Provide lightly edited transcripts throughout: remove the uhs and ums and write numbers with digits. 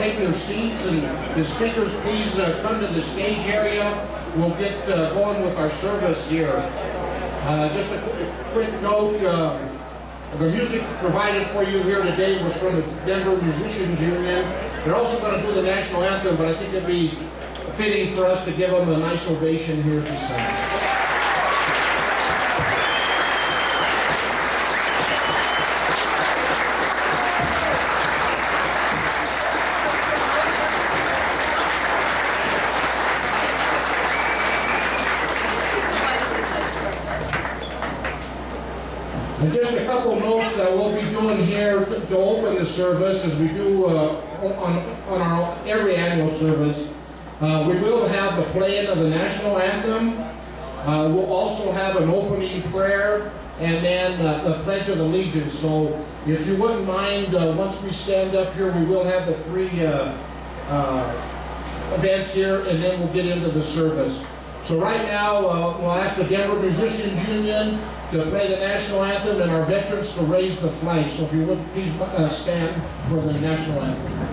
take your seats, and the speakers please come to the stage area. We'll get going with our service here. Just a quick note, the music provided for you here today was from the Denver Musicians Union. They're also going to do the national anthem, but I think it'd be fitting for us to give them a nice ovation here at this time. And just a couple notes that we'll be doing here to open the service, as we do on our every annual service. We will have the playing of the national anthem. We'll also have an opening prayer and then the Pledge of Allegiance. So if you wouldn't mind, once we stand up here, we will have the three events here, and then we'll get into the service. So right now, we'll ask the Denver Musicians Union to play the national anthem and our veterans to raise the flag. So if you would please stand for the national anthem.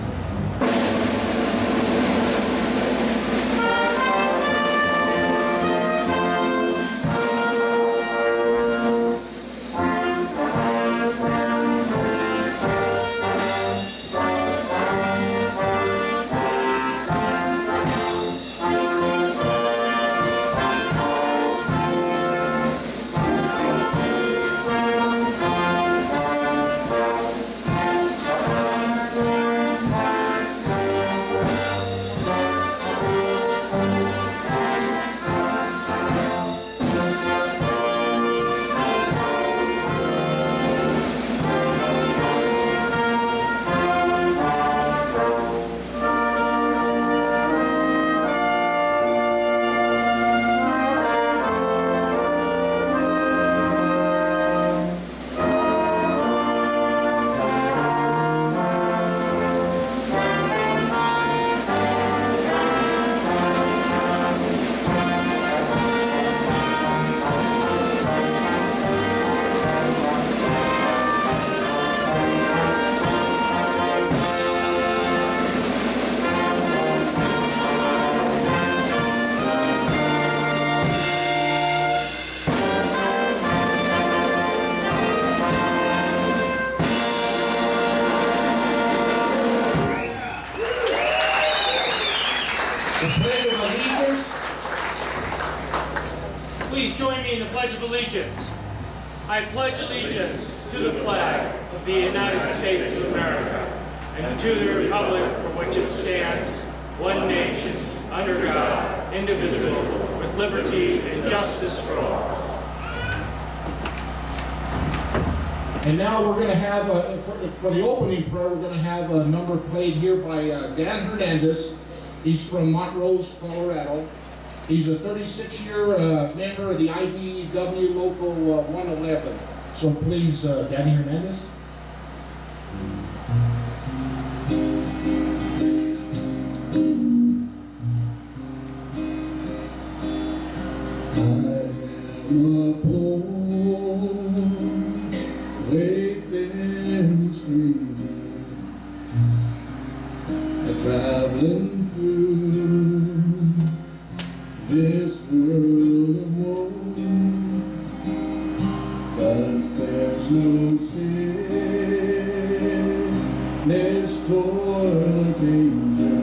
Please join me in the Pledge of Allegiance. I pledge allegiance to the flag of the United States of America and to the republic for which it stands, one nation, under God, indivisible, with liberty and justice for all. And now we're going to have, for the opening prayer, we're going to have a number played here by Dan Hernandez. He's from Montrose, Colorado. He's a 36-year member of the IBEW Local 111. So please, Danny Hernandez. Traveling through this world of woe, but there's no sickness, toil, danger,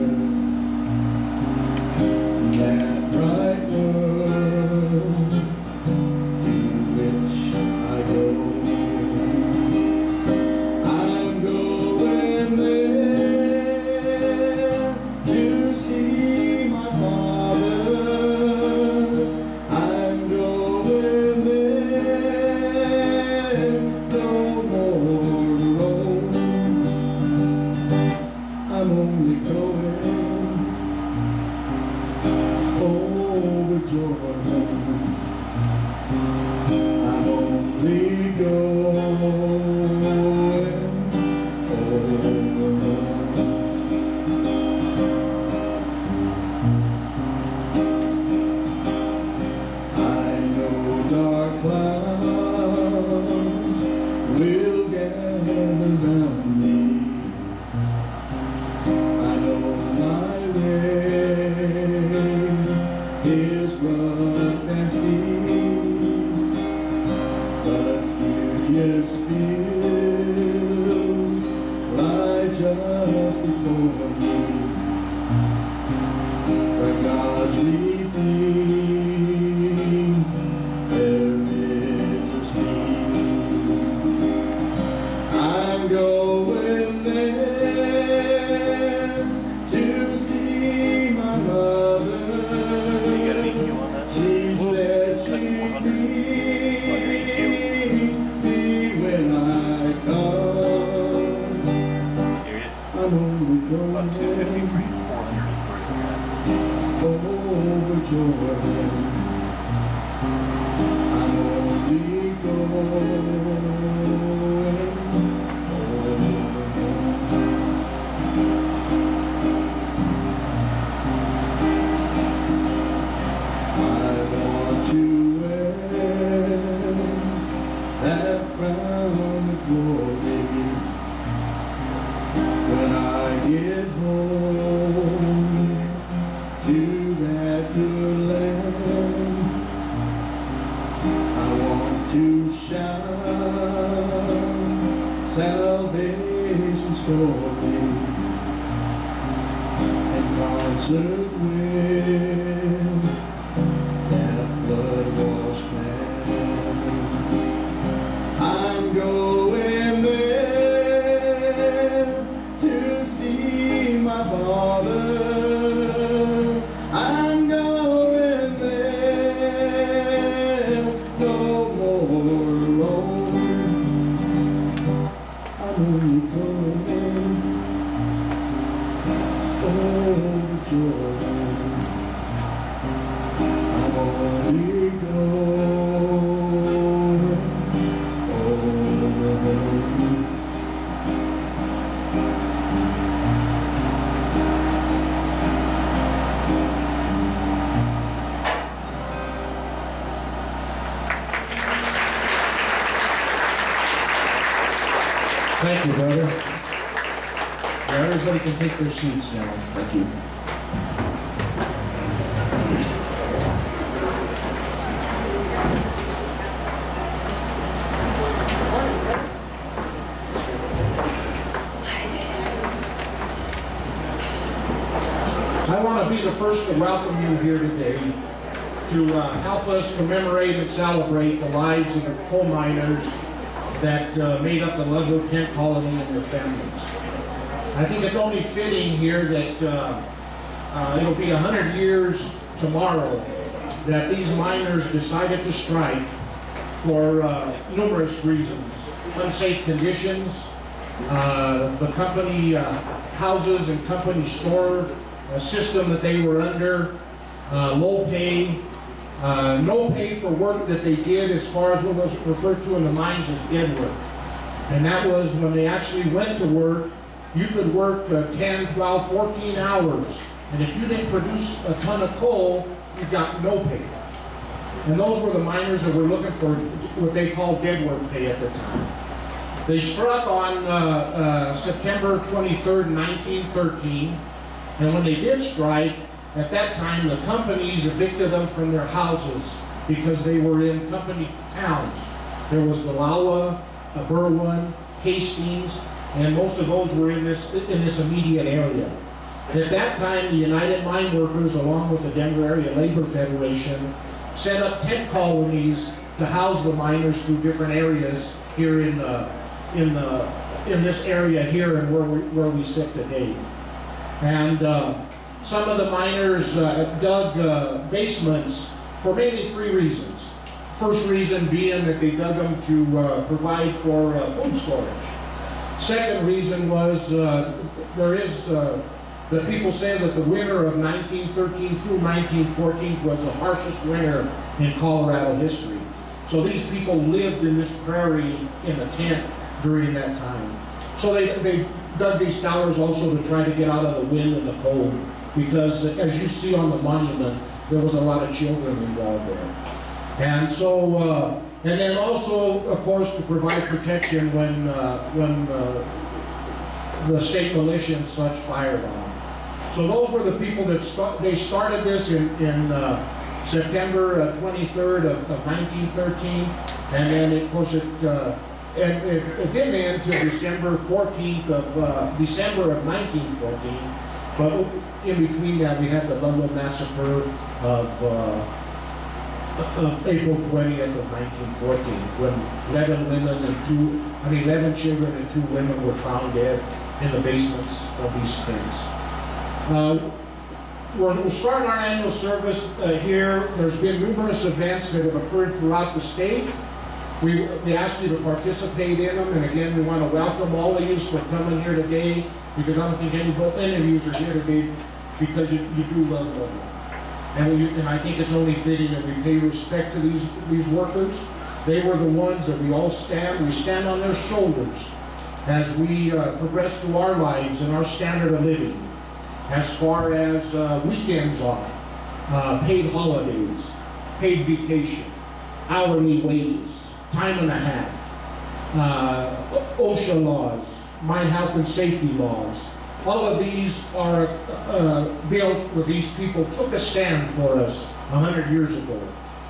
that bright world to which I go. I'm going there to see my Father. I'm going there, no more alone. I'm only going over Jordan. I'm only going over. Dark clouds will gather round me. I way is rough and steep, but curious fields lie just before me, where God's redeemed their riches deep. I'm going there to see my mother. She said she'd meet me when I come. I'm only going about 253, 400 is where you're at. over Jordan. I'm only going to wear that crown of glory when I get home to that good land. I want to shout salvation's story in concert with that blood-washed man. I'm going there to see my father. I'm going there, no more alone. I'm only going over Jordan. I'm only going over home. Thank you, brother. Now everybody can take their seats now. Thank you. I want to be the first to welcome you here today to help us commemorate and celebrate the lives of the coal miners that made up the Ludlow tent colony and their families. I think it's only fitting here that it'll be 100 years tomorrow that these miners decided to strike for numerous reasons. Unsafe conditions, the company houses and company store system that they were under, low pay, no pay for work that they did as far as what was referred to in the mines as dead work. And that was when they actually went to work, you could work 10, 12, 14 hours. And if you didn't produce a ton of coal, you got no pay. And those were the miners that were looking for what they called dead work pay at the time. They struck on September 23rd, 1913. And when they did strike, at that time the companies evicted them from their houses because they were in company towns. There was Ludlow, Berwyn, Hastings, and most of those were in this immediate area. At that time, the United Mine Workers, along with the Denver Area Labor Federation, set up tent colonies to house the miners through different areas here in this area here and where we sit today. And some of the miners dug basements for mainly three reasons. First reason being that they dug them to provide for food storage. Second reason was the people say that the winter of 1913 through 1914 was the harshest winter in Colorado history. So these people lived in this prairie in a tent during that time. So they dug these cellars also to try to get out of the wind and the cold, because as you see on the monument, there was a lot of children involved there. And so, and then also, of course, to provide protection when the state militia and such fired on them. So those were the people that they started this in September 23rd of 1913, and then of course it didn't end until December 14th of December of 1914. But in between that, we had the Ludlow massacre of April 20th of 1914, when 11 children and 2 women were found dead in the basements of these tents. We're starting our annual service here. There's been numerous events that have occurred throughout the state. We ask you to participate in them, and again, we want to welcome all of you for coming here today, because I don't think any of you are here today because you do love Ludlow. And I think it's only fitting that we pay respect to these workers. They were the ones that we stand on their shoulders as we progress through our lives and our standard of living, as far as weekends off, paid holidays, paid vacation, hourly wages, time and a half, OSHA laws, mine health and safety laws. All of these are built where these people took a stand for us 100 years ago.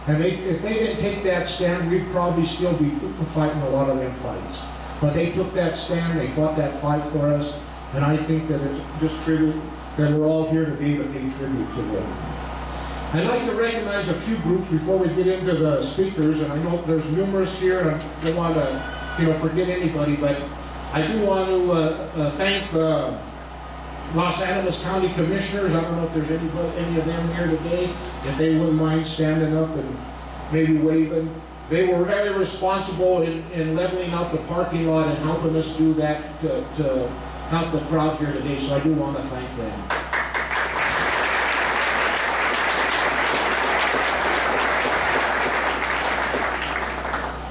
And if they didn't take that stand, we'd probably still be fighting a lot of them fights. But they took that stand, they fought that fight for us, and I think that it's just tribute, that we're all here today to pay tribute to them. I'd like to recognize a few groups before we get into the speakers, and I know there's numerous here, and I don't want to forget anybody, but I do want to thank the Los Angeles County Commissioners. I don't know if there's any of them here today, if they wouldn't mind standing up and maybe waving. They were very responsible in leveling out the parking lot and helping us do that to help the crowd here today, so I do want to thank them.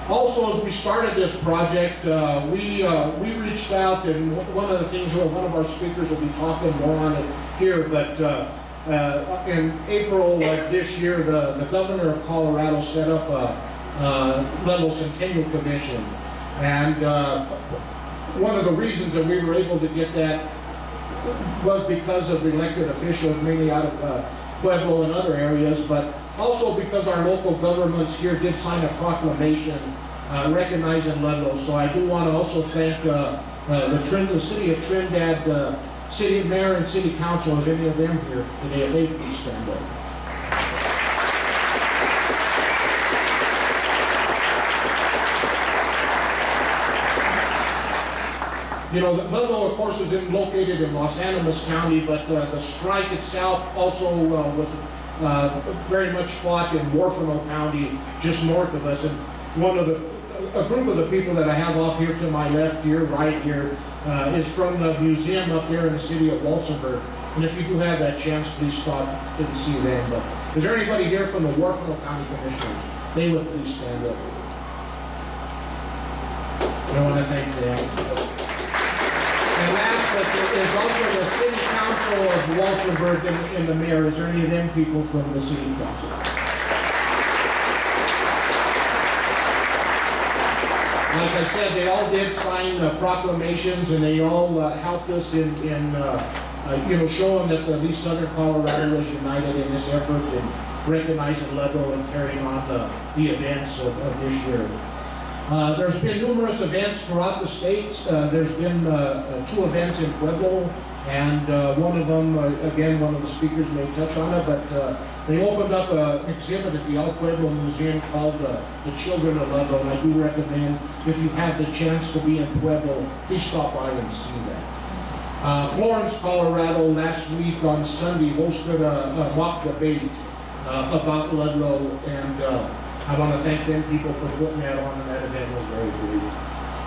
Also, as we started this project, we reached out, and one of the things, one of our speakers will be talking more on it here, but in April of this year, the governor of Colorado set up a Ludlow Centennial Commission, and one of the reasons that we were able to get that was because of the elected officials, mainly out of Pueblo and other areas, but also because our local governments here did sign a proclamation recognizing Ludlow. So I do want to also thank the City of Trinidad, City Mayor and City Council, if any of them here today, if they please stand up. You know, Ludlow, of course, is located in Los Angeles County, but the strike itself also was very much fought in Warfano County, just north of us. And a group of the people that I have off here to my left here, right here, is from the museum up there in the city of Walsenburg. And if you do have that chance, please stop and see them. But is there anybody here from the Warfano County Commissioners? They would please stand up. I want to thank them. And last, but there's also the City Council of Walsenburg and the mayor. Is there any of them people from the City Council? Like I said, they all did sign proclamations, and they all helped us in showing that at least Southern Colorado was united in this effort and recognizing Ludlow and carrying on the events of this year. There's been numerous events throughout the states. There's been 2 events in Pueblo, and one of them, again, one of the speakers may touch on it, but they opened up an exhibit at the El Pueblo Museum called The Children of Ludlow, and I do recommend, if you have the chance to be in Pueblo, please stop by and see that. Florence, Colorado, last week on Sunday hosted a mock debate about Ludlow, and I want to thank them people for putting that on, and that event was very great.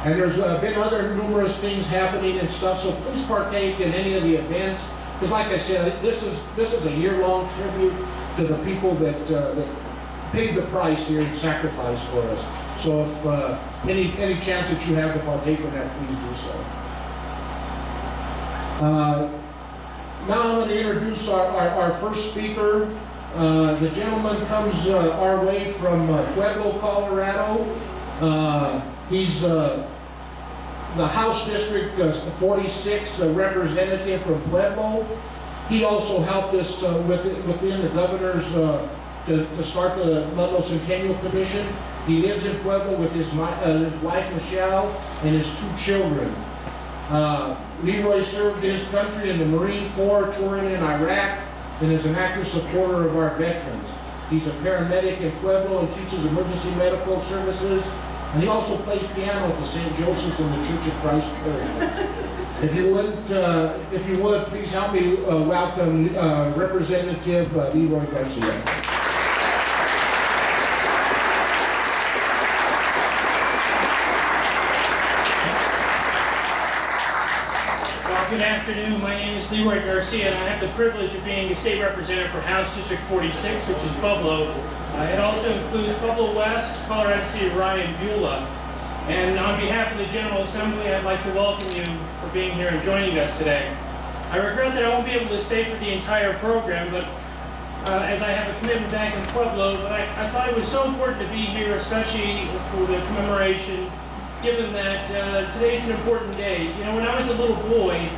And there's been other numerous things happening and stuff, so please partake in any of the events. Because like I said, this is a year-long tribute to the people that paid the price here and sacrificed for us. So if any chance that you have to partake in that, please do so. Now I'm going to introduce our first speaker. The gentleman comes our way from Pueblo, Colorado. He's the House District 46 representative from Pueblo. He also helped us within the governor's to start the Ludlow Centennial Commission. He lives in Pueblo with his wife Michelle and his 2 children. Leroy served his country in the Marine Corps, touring in Iraq, and is an active supporter of our veterans. He's a paramedic in Pueblo and teaches emergency medical services. And he also plays piano at the St. Joseph's and the Church of Christ Parish. If you would, please help me welcome Representative Leroy Garcia. Good afternoon. My name is Leroy Garcia, and I have the privilege of being a state representative for House District 46, which is Pueblo. It also includes Pueblo West, Colorado City, E.R.A, and Beulah. And on behalf of the General Assembly, I'd like to welcome you for being here and joining us today. I regret that I won't be able to stay for the entire program, but as I have a commitment back in Pueblo, but I thought it was so important to be here, especially for the commemoration, given that today's an important day. You know, when I was a little boy,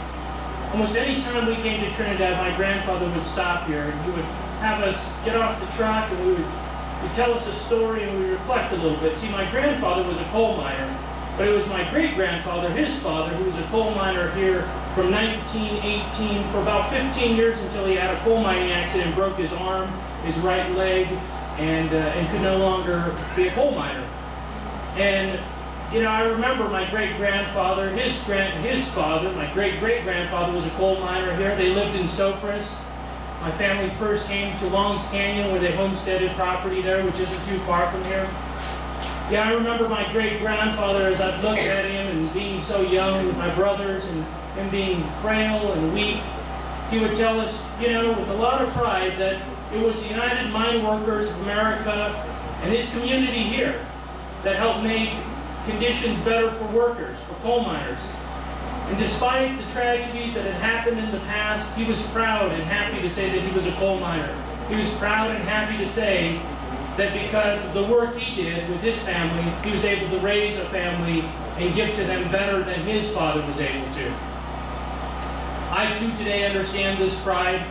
almost any time we came to Trinidad, my grandfather would stop here, and he would have us get off the truck, and he'd tell us a story, and we would reflect a little bit. See, my grandfather was a coal miner, but it was my great-grandfather, his father, who was a coal miner here from 1918 for about 15 years until he had a coal mining accident, broke his arm, his right leg, and could no longer be a coal miner. And you know, I remember my great-grandfather, his father, my great-great-grandfather was a coal miner here. They lived in Sopris. My family first came to Longs Canyon where they homesteaded property there, which isn't too far from here. Yeah, I remember my great-grandfather as I looked at him and being so young with my brothers and him being frail and weak. He would tell us, you know, with a lot of pride that it was the United Mine Workers of America and his community here that helped make conditions better for workers, for coal miners. And despite the tragedies that had happened in the past, he was proud and happy to say that he was a coal miner. He was proud and happy to say that because of the work he did with his family, he was able to raise a family and give to them better than his father was able to. I too today understand this pride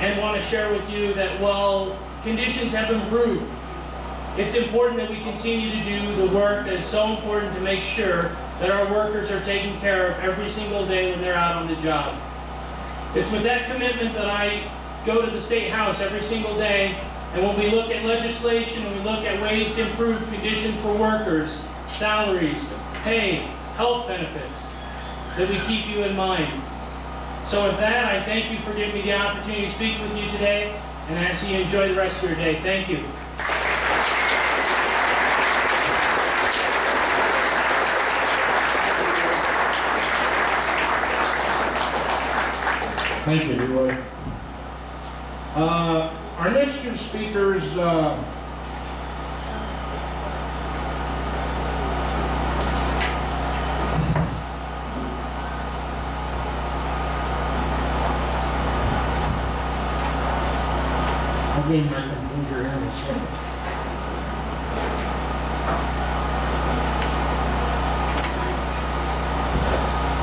and want to share with you that while conditions have improved, it's important that we continue to do the work that is so important to make sure that our workers are taken care of every single day when they're out on the job. It's with that commitment that I go to the State House every single day, and when we look at legislation and we look at ways to improve conditions for workers, salaries, pay, health benefits, that we keep you in mind. So with that, I thank you for giving me the opportunity to speak with you today, and I ask you enjoy the rest of your day. Thank you. Thank you, Leroy. Our next 2 speakers I'll gain my composure here in a second.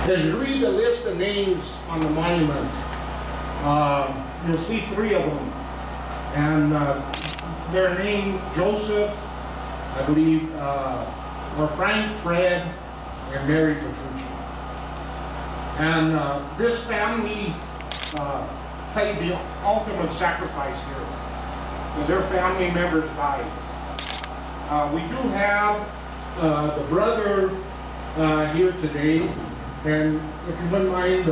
As you read the list of names on the monument, you'll see 3 of them. And their name, Joseph, I believe, or Frank, Fred, and Mary Petrucci. And this family paid the ultimate sacrifice here, because their family members died. We do have the brother here today, and if you wouldn't mind,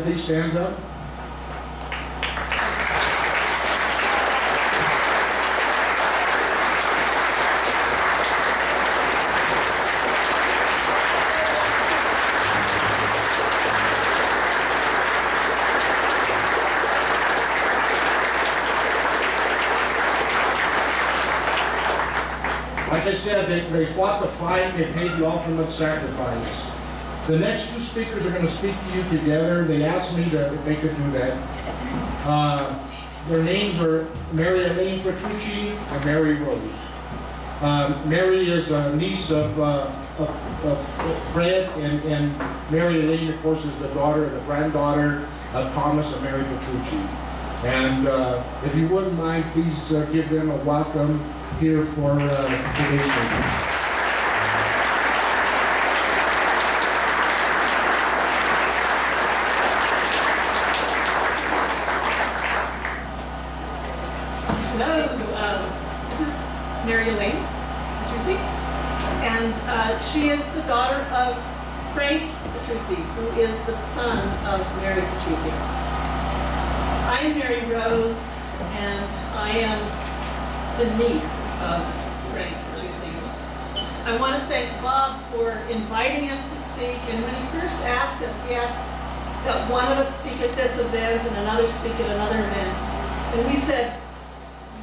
please stand up. Like I said, they fought the fight, they paid the ultimate sacrifice. The next 2 speakers are going to speak to you together. They asked me if they could do that. Their names are Mary Elaine Petrucci and Mary Rose. Mary is a niece of Fred, and Mary Elaine, of course, is the daughter, the granddaughter of Thomas and Mary Petrucci. And if you wouldn't mind, please give them a welcome here for today's meeting. Mary Elaine Petrucci, and she is the daughter of Frank Petrucci, who is the son of Mary Petrucci. I am Mary Rose, and I am the niece of Frank Petrucci. I want to thank Bob for inviting us to speak, and when he first asked us, he asked that one of us speak at this event and another speak at another event, and we said,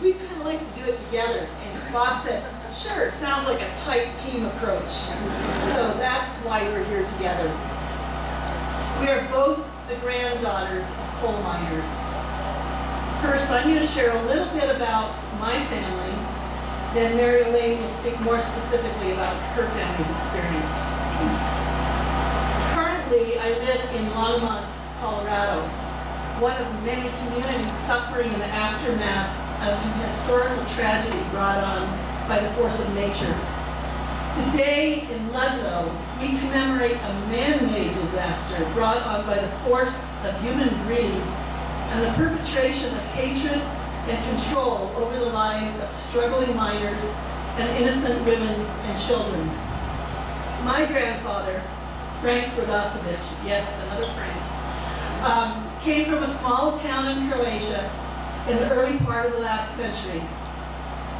we kind of like to do it together. And Bob said, sure, sounds like a tight team approach. So that's why we're here together. We are both the granddaughters of coal miners. First, I'm going to share a little bit about my family. Then Mary Elaine will speak more specifically about her family's experience. Currently, I live in Longmont, Colorado, one of many communities suffering in the aftermath of an historical tragedy brought on by the force of nature. Today in Ludlow, we commemorate a man-made disaster brought on by the force of human greed and the perpetration of hatred and control over the lives of struggling miners and innocent women and children. My grandfather, Frank Rodasevich, yes, another Frank, came from a small town in Croatia in the early part of the last century.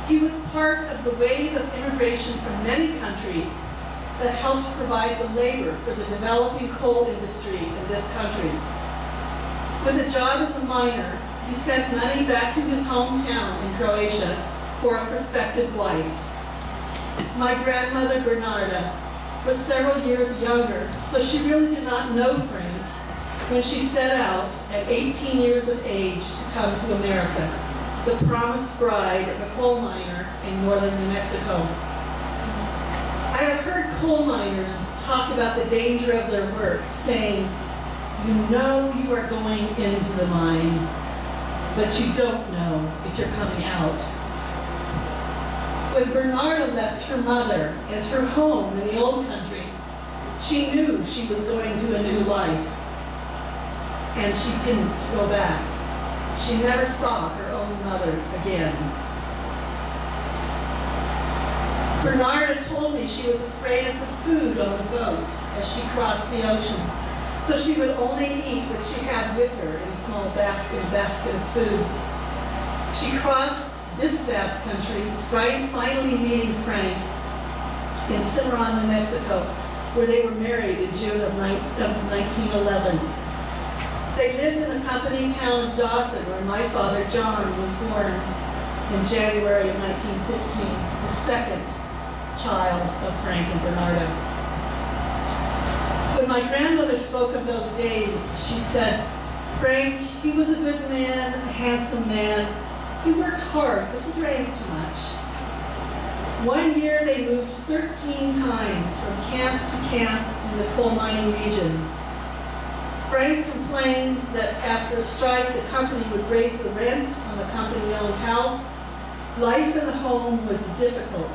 He was part of the wave of immigration from many countries that helped provide the labor for the developing coal industry in this country. With a job as a miner, he sent money back to his hometown in Croatia for a prospective wife. My grandmother, Bernarda, was several years younger, so she really did not know Frank when she set out at 18 years of age to come to America, the promised bride of a coal miner in northern New Mexico. I have heard coal miners talk about the danger of their work, saying, you know you are going into the mine, but you don't know if you're coming out. When Bernarda left her mother and her home in the old country, she knew she was going to a new life. And she didn't go back. She never saw her own mother again. Bernarda told me she was afraid of the food on the boat as she crossed the ocean. So she would only eat what she had with her in a small basket of food. She crossed this vast country, finally meeting Frank in Cimarron, New Mexico, where they were married in June of 1911. They lived in the company town of Dawson, where my father, John, was born in January of 1915, the second child of Frank and Bernarda. When my grandmother spoke of those days, she said, Frank, he was a good man, a handsome man. He worked hard, but he drank too much. One year they moved 13 times from camp to camp in the coal mining region. Frank complained that after a strike, the company would raise the rent on the company-owned house. Life in the home was difficult,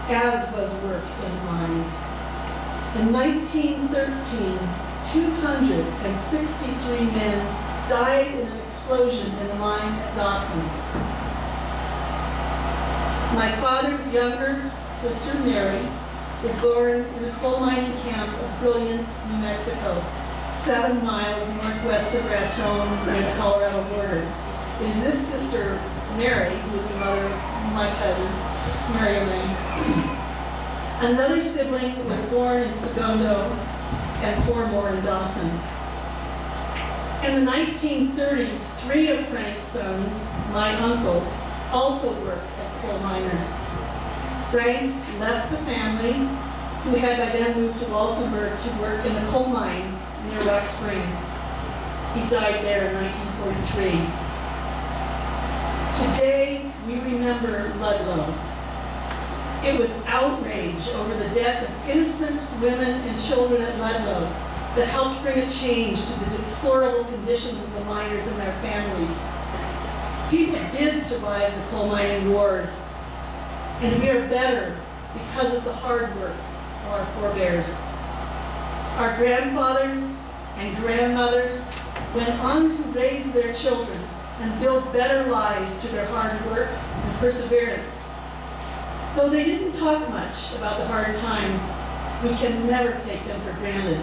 as was work in mines. In 1913, 263 men died in an explosion in the mine at Dawson. My father's younger sister, Mary, was born in the coal mining camp of Brilliant, New Mexico, 7 miles northwest of Raton, near the Colorado border. It is this sister, Mary, who is the mother of my cousin, Mary Elaine. Another sibling was born in Segundo, and 4 more in Dawson. In the 1930s, 3 of Frank's sons, my uncles, also worked as coal miners. Frank left the family, who had by then moved to Walsenburg to work in the coal mines near Rock Springs. He died there in 1943. Today, we remember Ludlow. It was outrage over the death of innocent women and children at Ludlow that helped bring a change to the deplorable conditions of the miners and their families. People did survive the coal mining wars, and we are better because of the hard work of our forebears. Our grandfathers and grandmothers went on to raise their children and build better lives through their hard work and perseverance. Though they didn't talk much about the hard times, we can never take them for granted.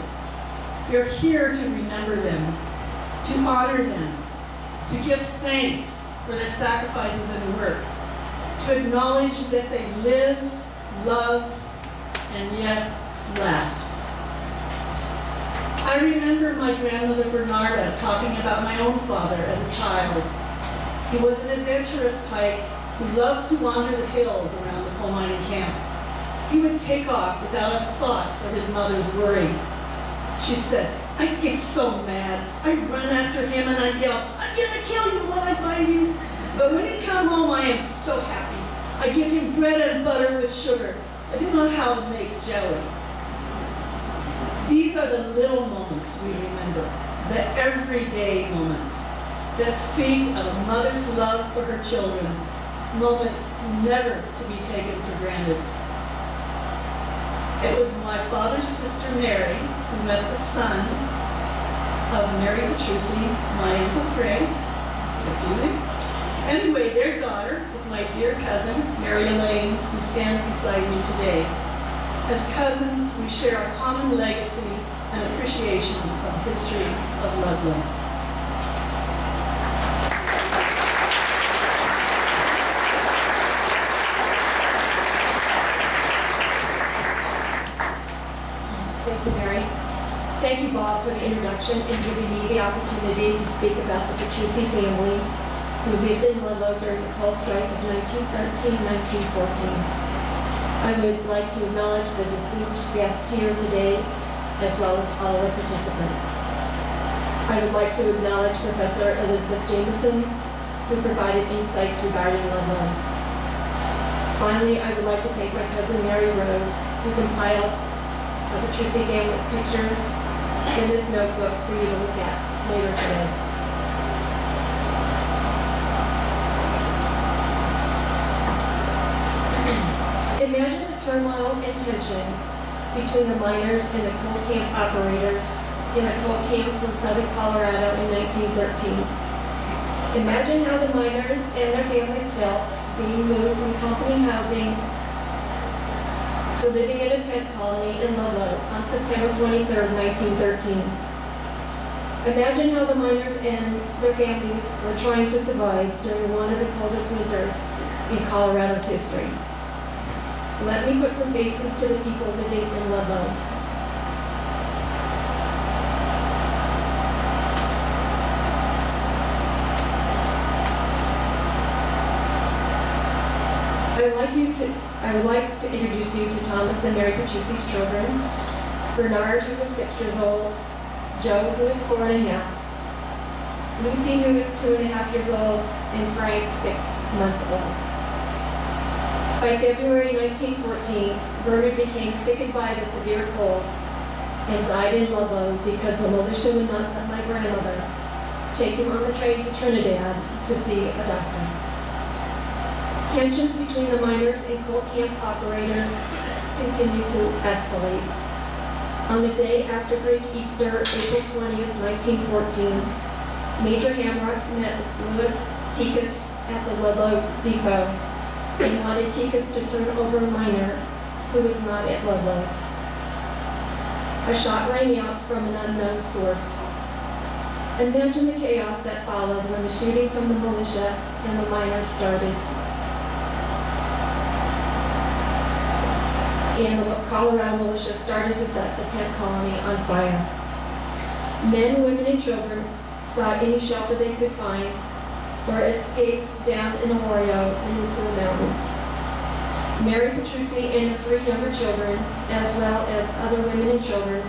We're here to remember them, to honor them, to give thanks for their sacrifices and work, to acknowledge that they lived, loved, and yes, laughed. I remember my grandmother Bernarda talking about my own father as a child. He was an adventurous type who loved to wander the hills around the coal mining camps. He would take off without a thought for his mother's worry. She said, "I'd get so mad. I'd run after him and I'd yell, 'I'm gonna kill you when I find you.' But when he'd come home, I am so happy. I give him bread and butter with sugar. I do not know how to make jelly." These are the little moments we remember, the everyday moments that speak of a mother's love for her children, moments never to be taken for granted. It was my father's sister Mary who met the son of Mary Petrucci, my Uncle Frank. Confusing. Anyway, their daughter is my dear cousin, Mary Elaine, who stands beside me today. As cousins, we share a common legacy and appreciation of the history of Ludlow. Thank you, Mary. Thank you, Bob, for the introduction and giving me the opportunity to speak about the Petrucci family who lived in Ludlow during the coal strike of 1913-1914. I would like to acknowledge the distinguished guests here today, as well as all the participants. I would like to acknowledge Professor Elizabeth Jameson, who provided insights regarding Ludlow. Finally, I would like to thank my cousin Mary Rose, who compiled the Petrucci family pictures in this notebook for you to look at later today. Imagine the turmoil and tension between the miners and the coal camp operators in the coal camps in southern Colorado in 1913. Imagine how the miners and their families felt being moved from company housing to living in a tent colony in Ludlow on September 23, 1913. Imagine how the miners and their families were trying to survive during one of the coldest winters in Colorado's history. Let me put some faces to the people living in Ludlow. I would like to introduce you to Thomas and Mary Petrucci's children, Bernard, who is 6 years old, Joe, who is 4.5, Lucy, who is 2.5 years old, and Frank, 6 months old. By February 1914, Bernard became sickened by the severe cold and died in Ludlow because the militia would not let my grandmother take him on the train to Trinidad to see a doctor. Tensions between the miners and coal camp operators continued to escalate. On the day after Great Easter, April 20th, 1914, Major Hamrock met Louis Tikas at the Ludlow depot and wanted Tikas to turn over a miner who was not at Ludlow. A shot rang out from an unknown source. Imagine the chaos that followed when the shooting from the militia and the miners started. And the Colorado militia started to set the tent colony on fire. Men, women, and children sought any shelter they could find or escaped down in Arroyo and into the mountains. Mary Petrucci and her 3 younger children, as well as other women and children,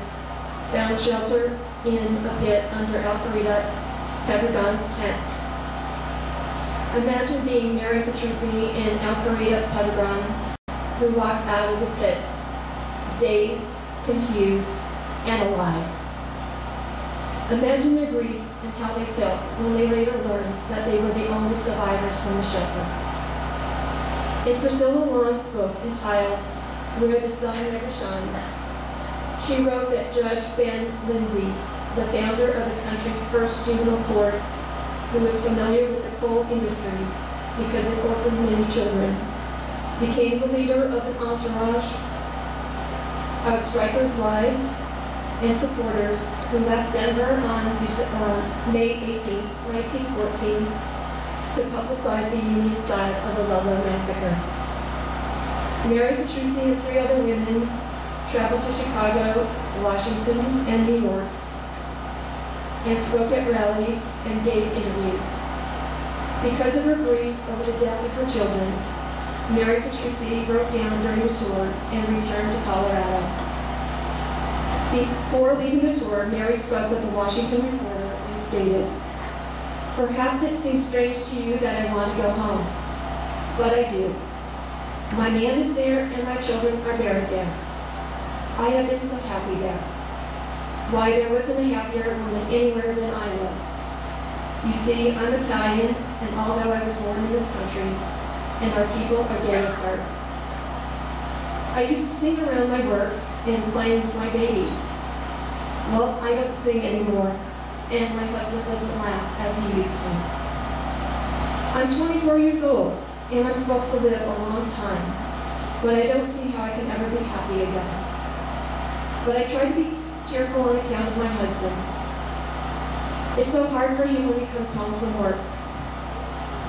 found shelter in a pit under Alcarita Pedregon's tent. Imagine being Mary Petrucci and Alcarita Pedregon, who walked out of the pit, dazed, confused, and alive. Imagine their grief and how they felt when they later learned that they were the only survivors from the shelter. In Priscilla Long's book entitled Where the Sun Never Shines, she wrote that Judge Ben Lindsay, the founder of the country's first juvenile court, who was familiar with the coal industry because it orphaned many children, became the leader of an entourage of strikers' wives and supporters who left Denver on May 18, 1914 to publicize the Union side of the Ludlow massacre. Mary Petrucci and 3 other women traveled to Chicago, Washington, and New York and spoke at rallies and gave interviews. Because of her grief over the death of her children, Mary Petrucci broke down during the tour and returned to Colorado. Before leaving the tour, Mary spoke with the Washington Reporter and stated, "Perhaps it seems strange to you that I want to go home, but I do. My man is there and my children are buried there. I have been so happy there. Why, there wasn't a happier woman anywhere than I was. You see, I'm Italian, and although I was born in this country, and our people are gay apart. I used to sing around my work and playing with my babies. Well, I don't sing anymore, and my husband doesn't laugh as he used to. I'm 24 years old, and I'm supposed to live a long time, but I don't see how I can ever be happy again. But I try to be cheerful on account of my husband. It's so hard for him when he comes home from work,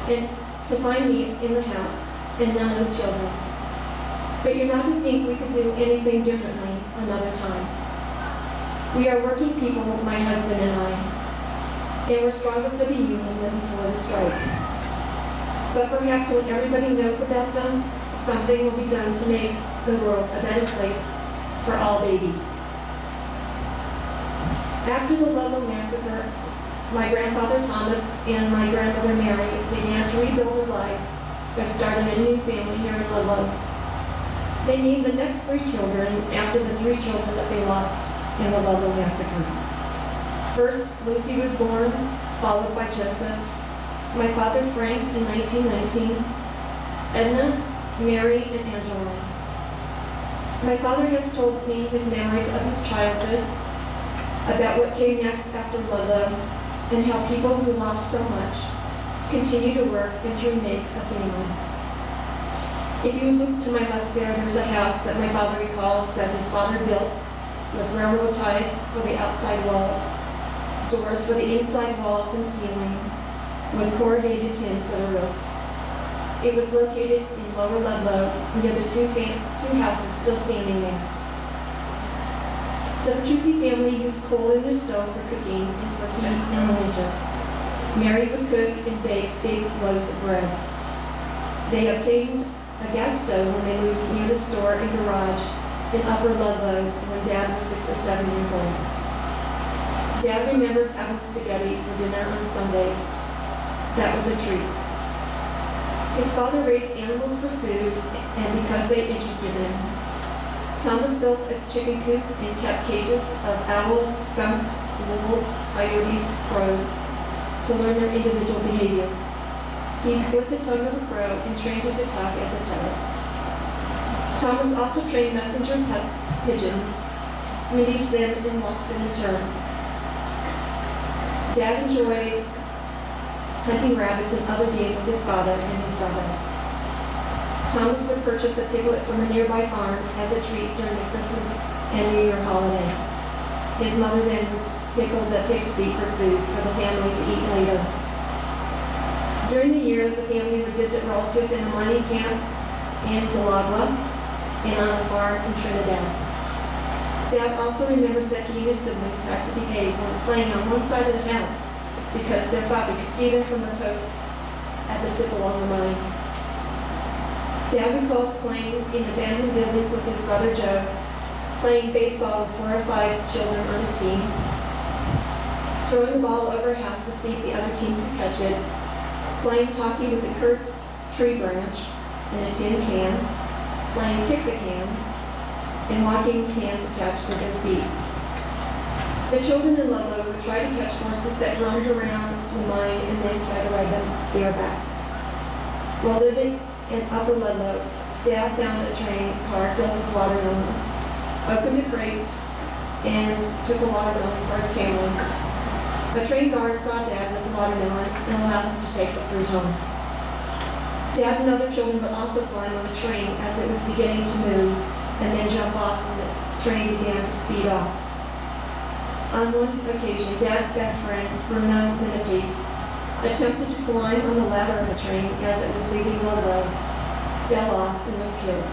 and to find me in the house and none of the children. But you're not to think we could do anything differently another time. We are working people, my husband and I, and we're stronger for the union than before the strike. But perhaps when everybody knows about them, something will be done to make the world a better place for all babies." After the Ludlow massacre, my grandfather Thomas and my grandmother Mary began to rebuild their lives by starting a new family here in Ludlow. They named the next 3 children after the 3 children that they lost in the Ludlow massacre. First, Lucy was born, followed by Joseph, my father Frank in 1919, Edna, Mary, and Angela. My father has told me his memories of his childhood, about what came next after Ludlow, and how people who lost so much continue to work and to make a family. If you look to my left there's a house that my father recalls that his father built with railroad ties for the outside walls, doors for the inside walls and ceiling, with corrugated tin for the roof. It was located in Lower Ludlow, near the 2 houses still standing there. The Petrucci family used coal in their stove for cooking and for heat in the winter. Mary would cook and bake big loaves of bread. They obtained a gas stove when they moved near the store and garage in Upper Ludlow when Dad was 6 or 7 years old. Dad remembers having spaghetti for dinner on Sundays. That was a treat. His father raised animals for food and because they interested him. Thomas built a chicken coop and kept cages of owls, skunks, wolves, coyotes, crows to learn their individual behaviors. He split the tongue of a crow and trained it to talk as a pet. Thomas also trained messenger pigeons, released them, and watched them return. Dad enjoyed hunting rabbits and other game with his father and his brother. Thomas would purchase a piglet from a nearby farm as a treat during the Christmas and New Year holiday. His mother then would pickle the pig's feet for food for the family to eat later. During the year, the family would visit relatives in a mining camp in Delagua and on a farm in Trinidad. Dad also remembers that he and his siblings had to behave when playing on one side of the house because their father could see them from the post at the tip along the mine. Dad recalls playing in abandoned buildings with his brother Joe, playing baseball with 4 or 5 children on a team, throwing the ball over a house to see if the other team could catch it, playing hockey with a curved tree branch and a tin can, playing kick the can, and walking with cans attached to their feet. The children in Ludlow would try to catch horses that roamed around the mine and then try to ride them bareback. While living in Upper Ludlow, Dad found a train car filled with watermelons, opened a crate, and took a watermelon for his family. A train guard saw Dad with the watermelon and allowed him to take the fruit home. Dad and other children would also climb on the train as it was beginning to move, and then jump off when the train began to speed off. On one occasion, Dad's best friend, Bruno Minnepiece, attempted to climb on the ladder of the train as it was leaving Ludlow, fell off, and was killed.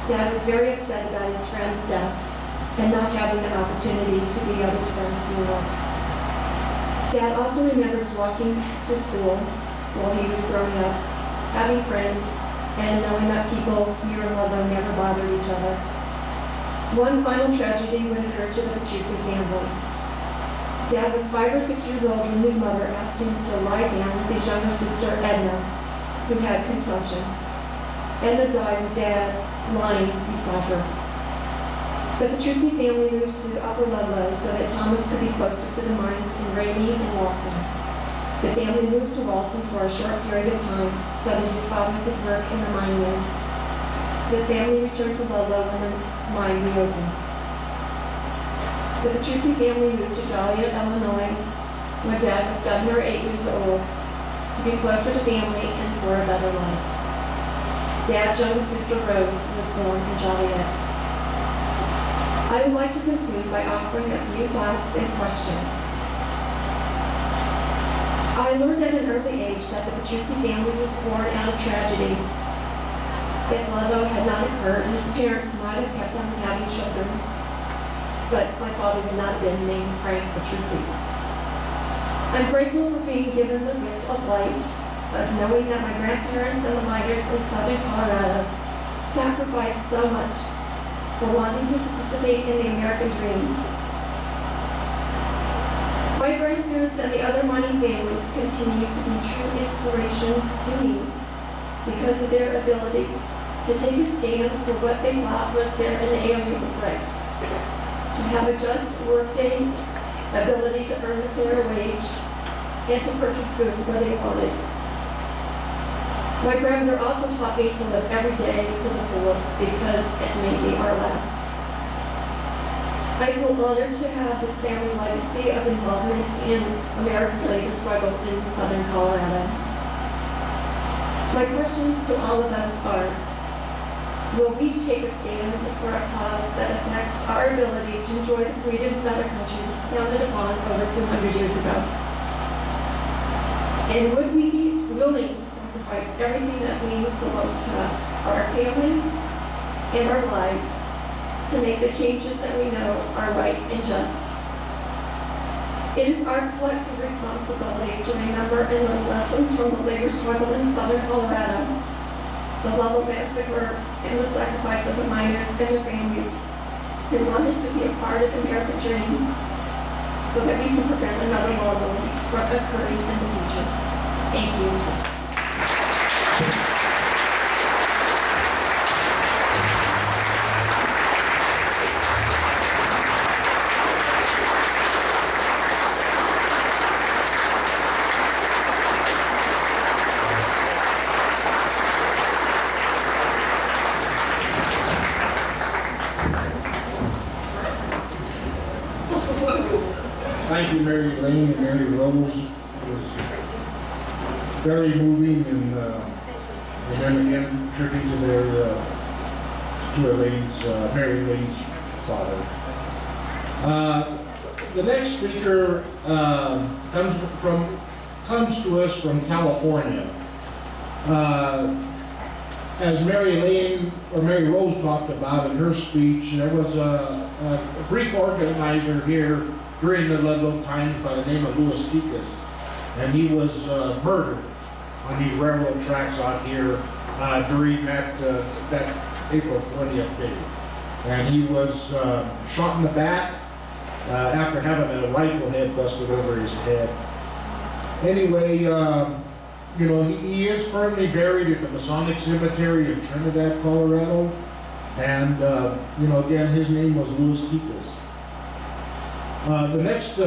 Dad was very upset about his friend's death and not having the opportunity to be at his friend's funeral. Dad also remembers walking to school while he was growing up, having friends, and knowing that people here in Ludlow never bothered each other. One final tragedy would occur to the Petrucci family. Dad was 5 or 6 years old when his mother asked him to lie down with his younger sister, Edna, who had consumption. Edna died with Dad lying beside her. The Petrucci family moved to Upper Ludlow so that Thomas could be closer to the mines in Ramey and Walson. The family moved to Walson for a short period of time so that his father could work in the mine there. The family returned to Ludlow when the mine reopened. The Petrucci family moved to Joliet, Illinois, when Dad was 7 or 8 years old, to be closer to family and for a better life. Dad's younger sister, Rose, was born in Joliet. I would like to conclude by offering a few thoughts and questions. I learned at an early age that the Petrucci family was born out of tragedy. If Ludlow had not occurred, his parents might have kept on having children, but my father would not have been named Frank Petrucci. I'm grateful for being given the gift of life, of knowing that my grandparents and the miners in southern Colorado sacrificed so much for wanting to participate in the American dream. My grandparents and the other mining families continue to be true inspirations to me because of their ability to take a stand for what they thought was their inalienable rights, to have a just workday, ability to earn a fair wage, and to purchase goods where they wanted. My grandmother also taught me to live every day to the fullest because it may be our last. I feel honored to have this family legacy of involvement in America's labor struggle in southern Colorado. My questions to all of us are, will we take a stand for a cause that affects our ability to enjoy the freedoms that our country was founded upon over 200 years ago? And would we be willing to sacrifice everything that means the most to us, our families and our lives, to make the changes that we know are right and just? It is our collective responsibility to remember and learn lessons from the labor struggle in southern Colorado, the Ludlow massacre, and the sacrifice of the miners and their families who wanted to be a part of the American dream so that we can prevent another Ludlow from occurring in the future. Thank you. Thank you, Mary Lane and Mary Rose. It was very moving, and then again, tribute to Mary Lane's father. The next speaker comes to us from California. As Mary Lane or Mary Rose talked about in her speech, there was a Greek organizer here during the Ludlow times by the name of Louis Kikas, and he was murdered on these railroad tracks out here during that April 20th day. And he was shot in the back after having a rifle head busted over his head. Anyway, you know, he is currently buried at the Masonic Cemetery in Trinidad, Colorado. And, you know, again, his name was Louis Kikas. The next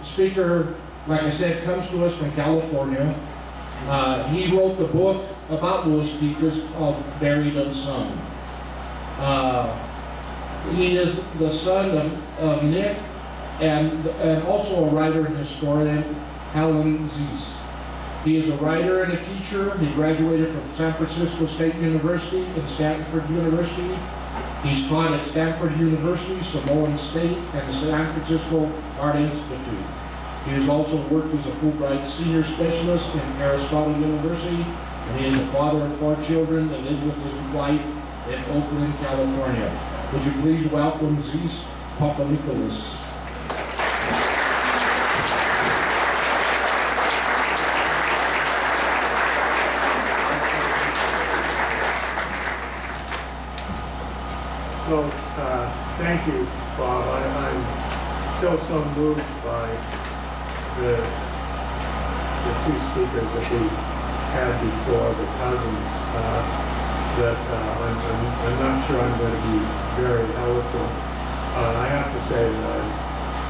speaker, like I said, comes to us from California. He wrote the book about Louis Tikas called Buried Unsung. He is the son of Nick and also a writer and historian, Helen Zeiss. He is a writer and a teacher. He graduated from San Francisco State University and Stanford University. He's taught at Stanford University, Samoan State, and the San Francisco Art Institute. He has also worked as a Fulbright Senior Specialist in Aristotle University, and he is a father of 4 children and lives with his wife in Oakland, California. Would you please welcome Zeiss Papanikolas. Well, thank you, Bob. I'm so moved by the 2 speakers that we had before, the cousins, that I'm not sure I'm going to be very eloquent. I have to say that I'm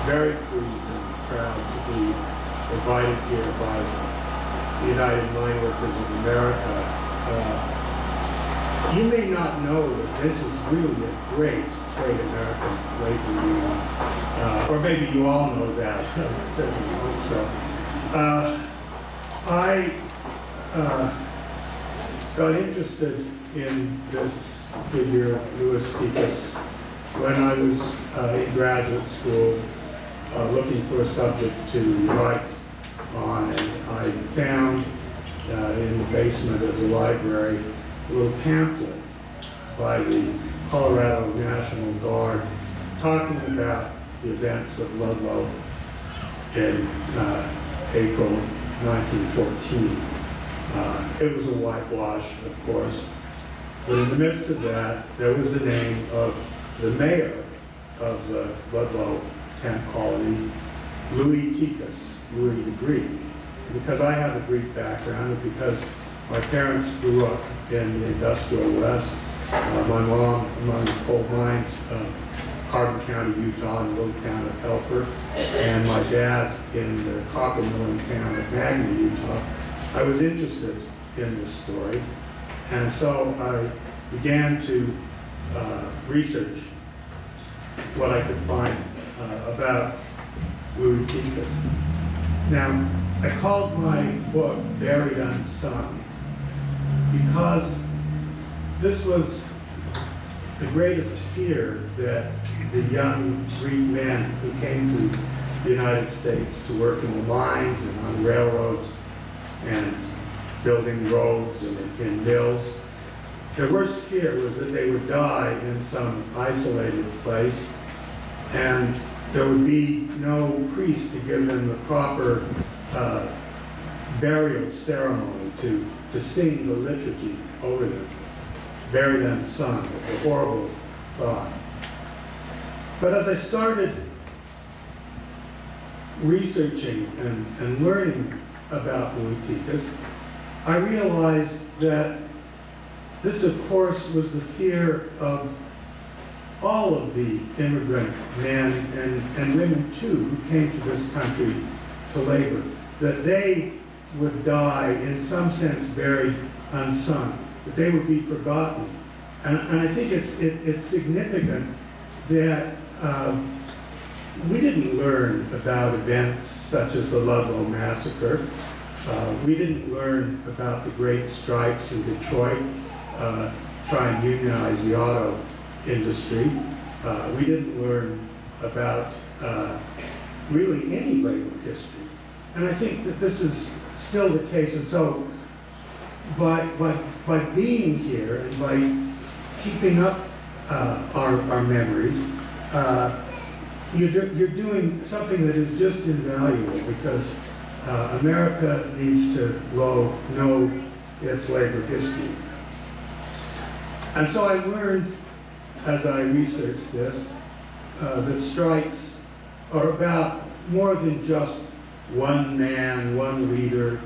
very pleased and proud to be invited here by the United Mine Workers of America. You may not know that this is really a great American labor union. Or maybe you all know that. I certainly hope so. I got interested in this figure, Louis Tikas, when I was in graduate school looking for a subject to write on. And I found in the basement of the library a little pamphlet by the Colorado National Guard talking about the events of Ludlow in April 1914. It was a whitewash, of course, but in the midst of that, there was the name of the mayor of the Ludlow tent colony, Louis Tikas, Louis the Greek. Because I have a Greek background, and because my parents grew up in the industrial West. My mom among the coal mines of Carbon County, Utah, in the little town of Helper, and my dad in the copper milling town of Magna, Utah. I was interested in this story, and so I began to research what I could find about Louis Tikas. Now, I called my book Buried Unsung because this was the greatest fear that the young Greek men who came to the United States to work in the mines and on railroads and building roads and in mills, their worst fear was that they would die in some isolated place and there would be no priest to give them the proper burial ceremony to sing the liturgy over them. Buried unsung, a horrible thought. But as I started researching and learning about Louis Tikas, I realized that this, of course, was the fear of all of the immigrant men and women, too, who came to this country to labor, that they would die, in some sense, buried unsung, that they would be forgotten. And I think it's significant that we didn't learn about events such as the Ludlow Massacre. We didn't learn about the great strikes in Detroit, trying to unionize the auto industry. We didn't learn about really any labor history. And I think that this is still the case. And so by being here and by keeping up our memories, you're doing something that is just invaluable, because America needs to know its labor history. And so I learned, as I researched this, that strikes are about more than just one man, one leader,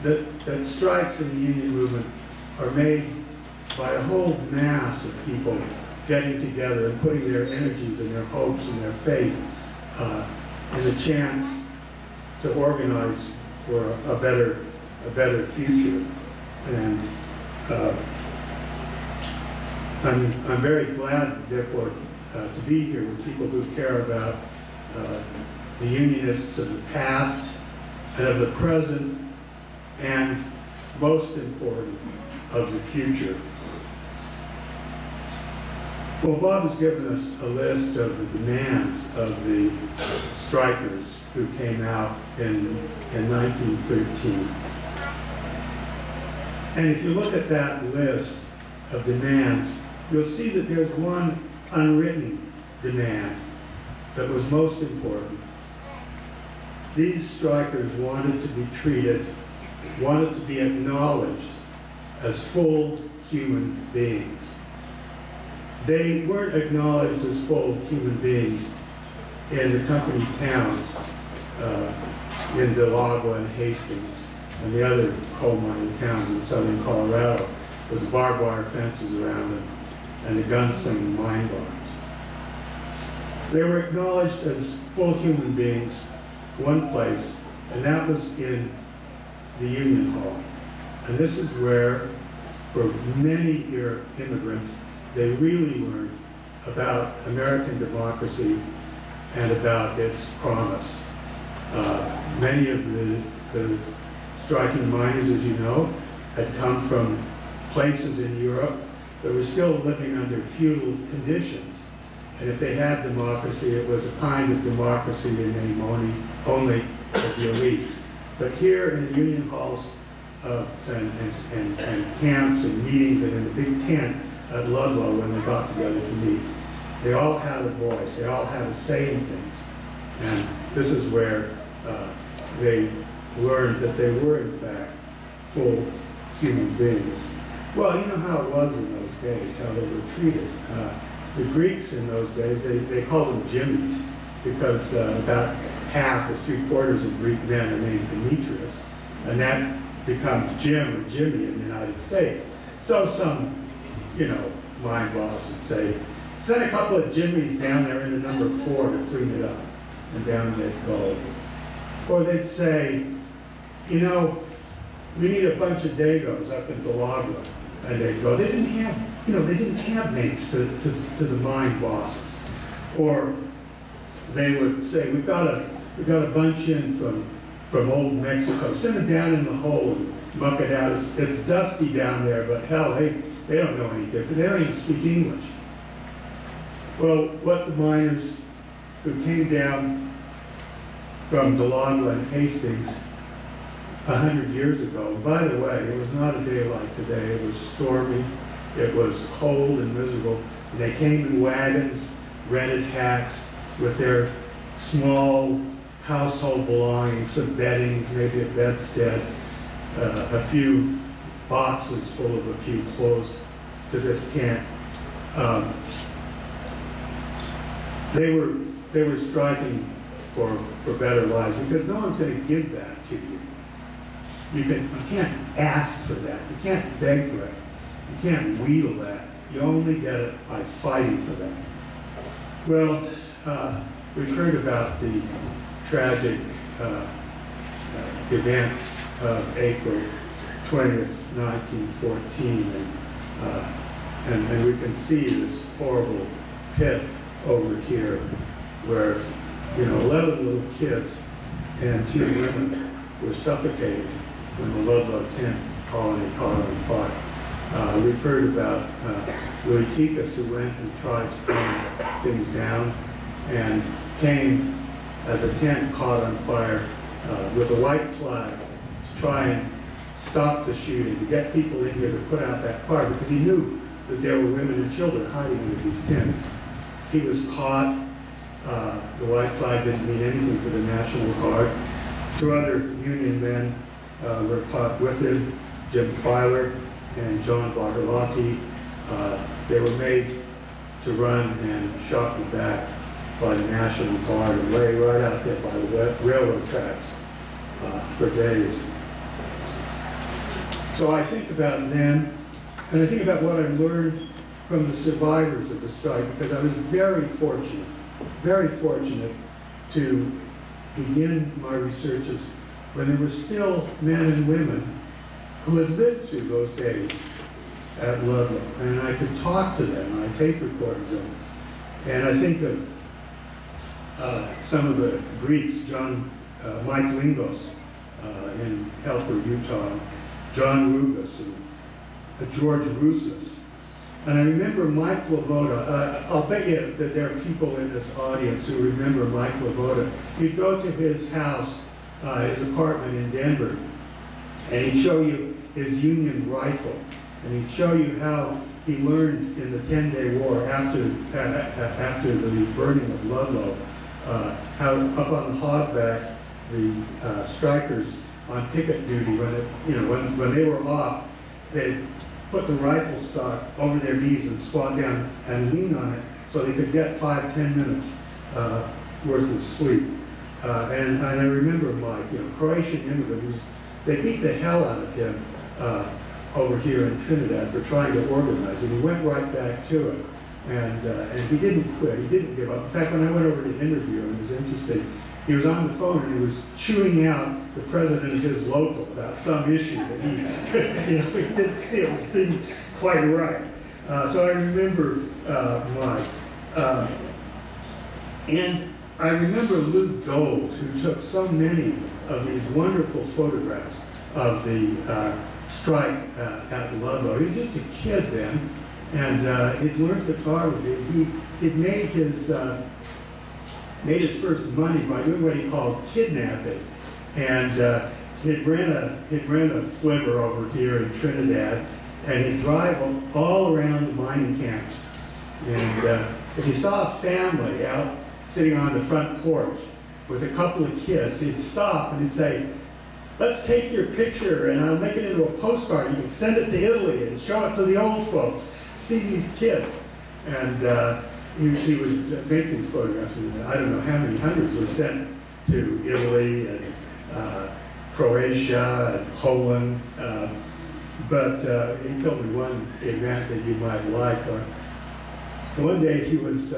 that strikes in the union movement are made by a whole mass of people getting together and putting their energies and their hopes and their faith and the chance to organize for a better future. And I'm very glad, therefore, to be here with people who care about the Unionists of the past and of the present, and most important, of the future. Well, Bob has given us a list of the demands of the strikers who came out in 1913. And if you look at that list of demands, you'll see that there's one unwritten demand that was most important. These strikers wanted to be treated, wanted to be acknowledged as full human beings. They weren't acknowledged as full human beings in the company towns, in Ludlow and Hastings, and the other coal mining towns in southern Colorado, with barbed wire fences around them and the gunslinging mine barns. They were acknowledged as full human beings one place, and that was in the Union Hall. And this is where, for many immigrants, they really learned about American democracy and about its promise. Many of the striking miners, as you know, had come from places in Europe that were still living under feudal conditions. And if they had democracy, it was a kind of democracy in name only of the elites. But here in the Union Halls and camps and meetings and in the big tent at Ludlow when they got together to meet, they all had a voice, they all had a say in things. And this is where they learned that they were in fact full human beings. Well, you know how it was in those days, how they were treated. The Greeks in those days, they called them Jimmies, because about half or 3/4 of Greek men are named Demetrius, and that becomes Jim or Jimmy in the United States. So some, mine boss would say, send a couple of Jimmies down there in the number 4 to clean it up, and down they'd go. Or they'd say, we need a bunch of Dagos up in Ludlow, and they'd go. They didn't have names to the mine bosses. Or they would say, we've got a bunch in from old Mexico. Send them down in the hole and muck it out. It's dusty down there, but hell, they don't know any different. They don't even speak English. Well, what the miners who came down from Ludlow and Hastings 100 years ago, by the way, it was not a day like today. It was stormy, it was cold and miserable, and they came in wagons, rented hacks with their small household belongings, some beddings, maybe a bedstead, a few boxes full of a few clothes to this camp. They were striking for better lives, because no one's going to give that to you. You can't ask for that. You can't beg for it. You can't wheedle that. You only get it by fighting for that. Well, we've heard about the tragic events of April 20th, 1914, and we can see this horrible pit over here where 11 little kids and 2 women were suffocated when the Ludlow tent colony caught on fire. We've heard about Louis Tikas, who went and tried to calm things down and came as a tent caught on fire with a white flag to try and stop the shooting, to get people in here to put out that fire, because he knew that there were women and children hiding under these tents. He was caught. The white flag didn't mean anything to the National Guard. 2 other Union men were caught with him, Jim Filer and John Bartolotti. They were made to run and shot in the back by the National Guard and lay right out there by the railroad tracks for days. So I think about them, and I think about what I learned from the survivors of the strike, because I was very fortunate to begin my researches when there were still men and women who had lived through those days at Ludlow. And I could talk to them, I tape recorded them. And I think that some of the Greeks, Mike Lingos in Helper, Utah, John Rubis, and George Rousas. And I remember Mike Lavoda. I'll bet you that there are people in this audience who remember Mike Lavoda. You'd go to his house, his apartment in Denver, and he'd show you his Union rifle, and he'd show you how he learned in the 10-day war after the burning of Ludlow, how up on the hogback, the strikers on picket duty, when they were off, they'd put the rifle stock over their knees and squat down and lean on it so they could get 5-10 minutes worth of sleep. And I remember Mike, Croatian immigrant, they beat the hell out of him over here in Trinidad for trying to organize, and he went right back to it. And he didn't quit, he didn't give up. In fact, when I went over to interview him, it was interesting. He was on the phone and he was chewing out the president of his local about some issue that he, he didn't see it being quite right. So I remember Mike. And I remember Luke Gold, who took so many of these wonderful photographs of the strike at Ludlow. He was just a kid then, and he'd learned photography. He'd made his first money by doing what he called kidnapping, and he'd rent a flivver over here in Trinidad, and he'd drive all around the mining camps. And if he saw a family out sitting on the front porch with a couple of kids, he'd stop and he'd say, "Let's take your picture and I'll make it into a postcard. You can send it to Italy and show it to the old folks. See these kids." And he would make these photographs, and I don't know how many hundreds were sent to Italy and Croatia and Poland. But he told me one event that you might like. One day he was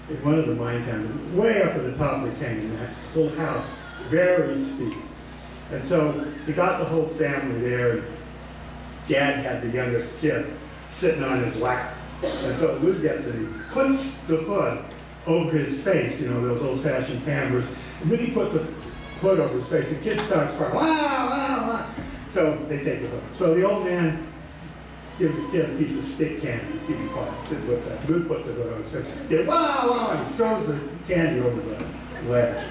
in one of the mine towns, way up at the top of the canyon, that little house, very steep. And so he got the whole family there, and Dad had the youngest kid sitting on his lap. And so Luke gets it, he puts the hood over his face, those old-fashioned cameras, and then he puts a hood over his face. The kid starts crying, "Wow, wow, wow." So they take the hood. So the old man gives the kid a piece of stick candy, keep him quiet. Luke puts the hood over his face. Yeah, "Wow, wow," and he throws the candy over the ledge.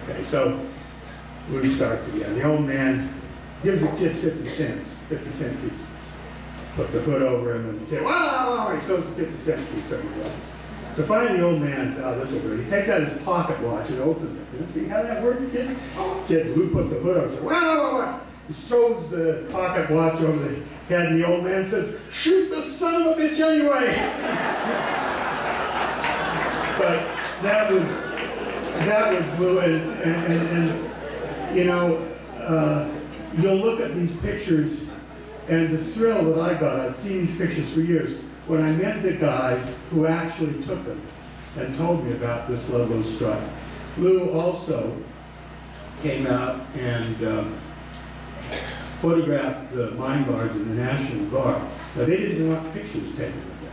Okay, so Luke starts again. The old man gives the kid 50 cents, 50-cent piece. Put the hood over him, and the kid, "Wow!" He throws the 50-cent piece over the ledge. So finally the old man says, "Oh, this will do." He takes out his pocket watch and opens it. See how that works, kid? Luke puts the hood over and says, "Wow, wow, wow." He throws the pocket watch over the head, and the old man says, "Shoot the son of a bitch anyway." But that was Lou, and you'll look at these pictures, and the thrill that I got, I'd seen these pictures for years, when I met the guy who actually took them and told me about this Ludlow strike. Lou also came out and photographed the mine guards in the National Guard. Now, they didn't want pictures taken of them.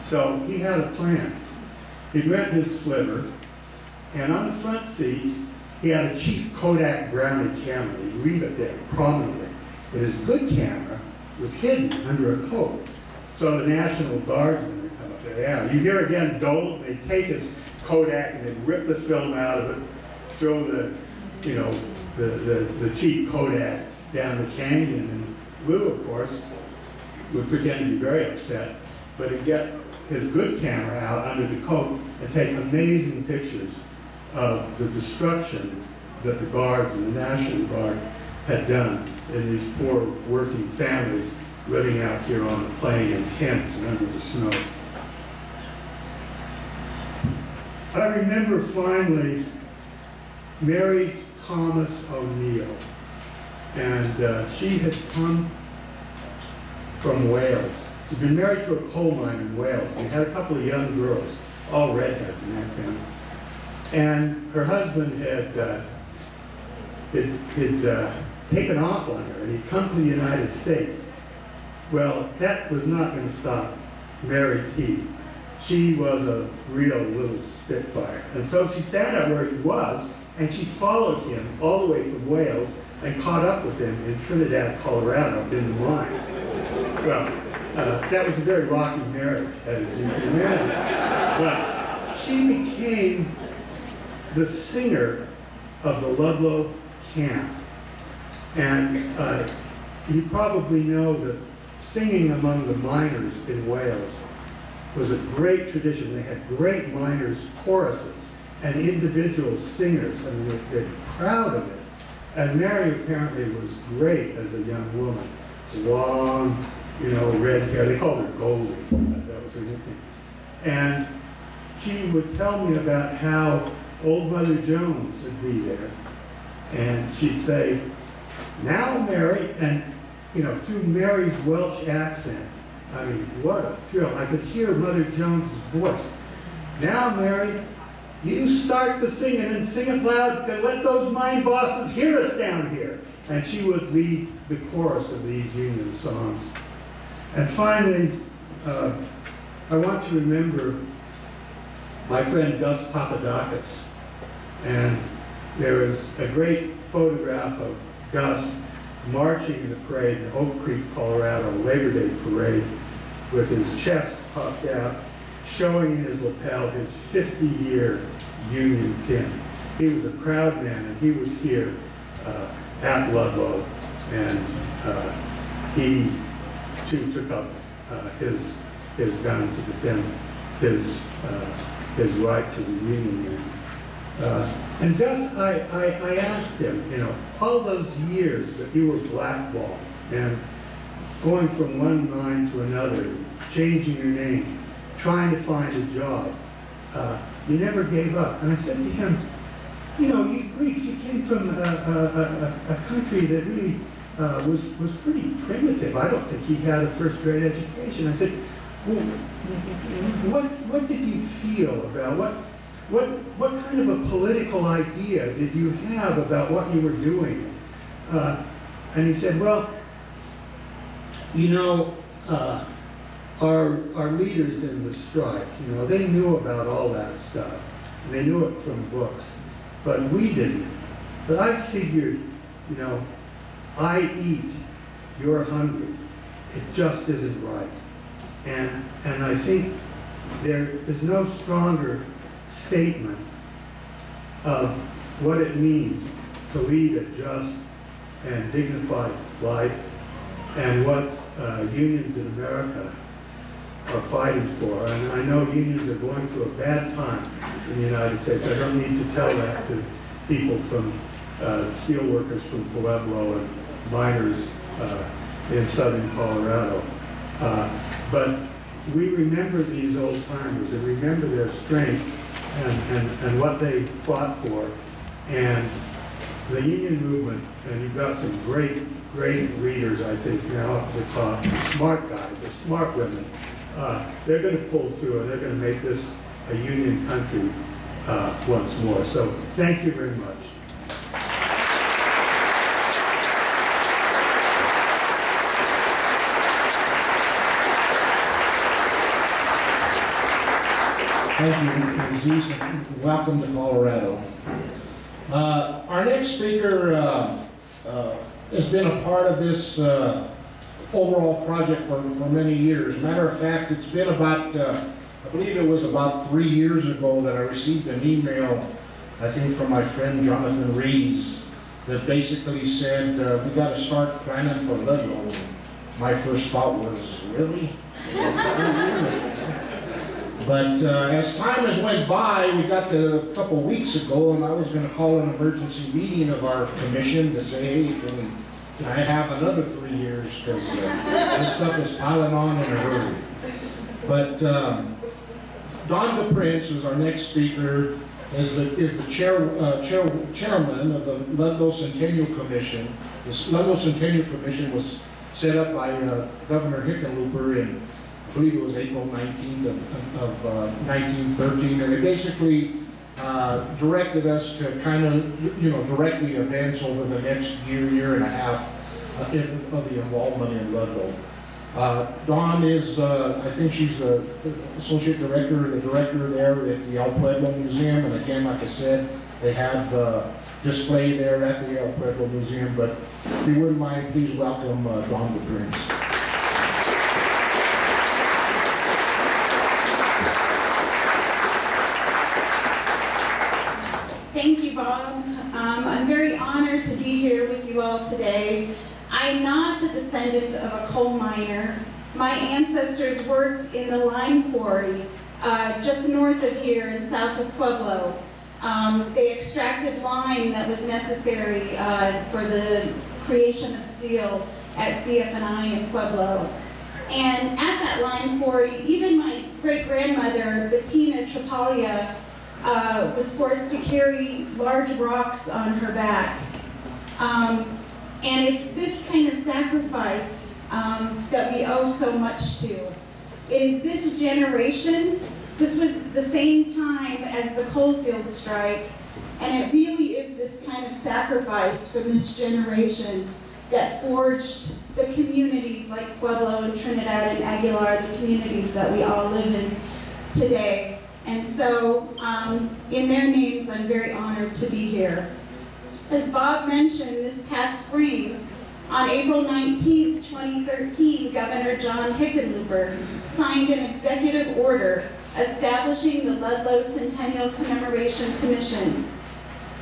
So he had a plan. He'd rent his flivver, and on the front seat, he had a cheap Kodak Brownie camera. He'd leave it there prominently. But his good camera was hidden under a coat. So the National Guardsmen would come up there. Yeah, you hear again, Dole, they'd take his Kodak and they'd rip the film out of it, throw the cheap Kodak down the canyon. And Lou, of course, would pretend to be very upset, but he'd get his good camera out under the coat and take amazing pictures of the destruction that the guards and the National Guard had done in these poor working families living out here on the plain in tents and under the snow. I remember finally Mary Thomas O'Neill, and she had come from Wales. She'd been married to a coal mine in Wales, and had a couple of young girls, all redheads in that family. And her husband had taken off on her, and he'd come to the United States. Well, that was not going to stop Mary T. She was a real little spitfire. And so she found out where he was, and she followed him all the way from Wales and caught up with him in Trinidad, Colorado, in the mines. Well, that was a very rocky marriage, as you can imagine. But she became the singer of the Ludlow camp. And you probably know that singing among the miners in Wales was a great tradition. They had great miners' choruses and individual singers. I mean, they're proud of this. And Mary apparently was great as a young woman. It's long, red hair. They called her Goldie. That was her nickname. And she would tell me about how Old Mother Jones would be there. And she'd say, "Now, Mary," and through Mary's Welsh accent, I mean, what a thrill. I could hear Mother Jones' voice. "Now, Mary, you start the singing and sing it loud and let those mine bosses hear us down here." And she would lead the chorus of these Union songs. And finally, I want to remember my friend Gus Papadakis. And there is a great photograph of Gus marching the parade in Oak Creek, Colorado, Labor Day parade, with his chest puffed out, showing in his lapel his 50-year Union pin. He was a proud man, and he was here at Ludlow, and he too took up his gun to defend his rights as a Union man. And Gus, I asked him, all those years that you were blackballed and going from one mine to another, changing your name, trying to find a job, you never gave up. And I said to him, you Greeks, you came from a country that really was pretty primitive. I don't think he had a first-grade education. I said, well, what did you feel about what kind of a political idea did you have about what you were doing? And he said, well, our leaders in the strike, they knew about all that stuff. And they knew it from books, but we didn't. But I figured, I eat, you're hungry. It just isn't right. And I think there is no stronger statement of what it means to lead a just and dignified life, and what unions in America are fighting for. And I know unions are going through a bad time in the United States. I don't need to tell that to people from steel workers from Pueblo and miners in southern Colorado. But we remember these old timers and remember their strength and what they fought for. And the union movement, and you've got some great leaders, I think, now up at the top, smart guys, they're smart women. They're going to pull through, and they're going to make this a union country once more. So thank you very much. Thank you, Aziz, and welcome to Colorado. Our next speaker has been a part of this overall project for many years. Matter of fact, it's been about, I believe it was about 3 years ago that I received an email, I think from my friend Jonathan Rees, that basically said, we got to start planning for Ludlow. My first thought was, really? But as time has went by, we got to a couple weeks ago, and I was going to call an emergency meeting of our commission to say, hey, can I have another 3 years, because this stuff is piling on in a hurry. But Don DePrince, who's our next speaker, is the chairman of the Ludlow Centennial Commission. This Ludlow Centennial Commission was set up by Governor Hickenlooper in, I believe it was April 19th of 1913, and it basically directed us to kind of, direct the events over the next year and a half of the involvement in Ludlow. Dawn is, I think she's the associate director, the director there at the El Pueblo Museum, and again, like I said, they have the display there at the El Pueblo Museum, but if you wouldn't mind, please welcome Dawn the Prince. Thank you, Bob. I'm very honored to be here with you all today. I'm not the descendant of a coal miner. My ancestors worked in the lime quarry just north of here and south of Pueblo. They extracted lime that was necessary for the creation of steel at CF&I in Pueblo. And at that lime quarry, even my great-grandmother, Bettina Trapalia, was forced to carry large rocks on her back. And it's this kind of sacrifice that we owe so much to. It is this generation, this was the same time as the coalfield strike, and it really is this kind of sacrifice from this generation that forged the communities like Pueblo and Trinidad and Aguilar, the communities that we all live in today. And so, in their names, I'm very honored to be here. As Bob mentioned, this past spring, on April 19th, 2013, Governor John Hickenlooper signed an executive order establishing the Ludlow Centennial Commemoration Commission.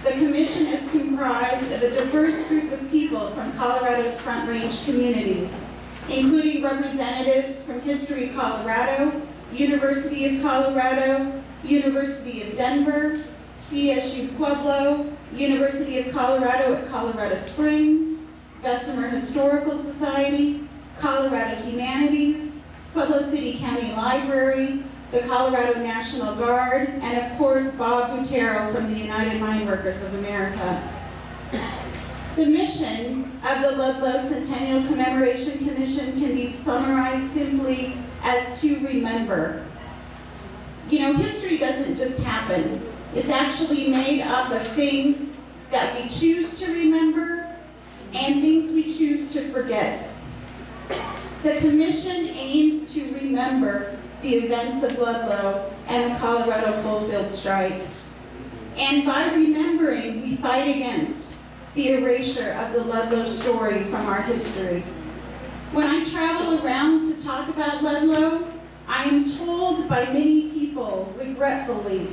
The commission is comprised of a diverse group of people from Colorado's Front Range communities, including representatives from History Colorado, University of Colorado, University of Denver, CSU Pueblo, University of Colorado at Colorado Springs, Bessemer Historical Society, Colorado Humanities, Pueblo City County Library, the Colorado National Guard, and of course Bob Butero from the United Mine Workers of America. The mission of the Ludlow Centennial Commemoration Commission can be summarized simply as to remember. You know, history doesn't just happen. It's actually made up of things that we choose to remember and things we choose to forget. The commission aims to remember the events of Ludlow and the Colorado coalfield strike. And by remembering, we fight against the erasure of the Ludlow story from our history. When I travel around to talk about Ludlow, I am told by many people, regretfully,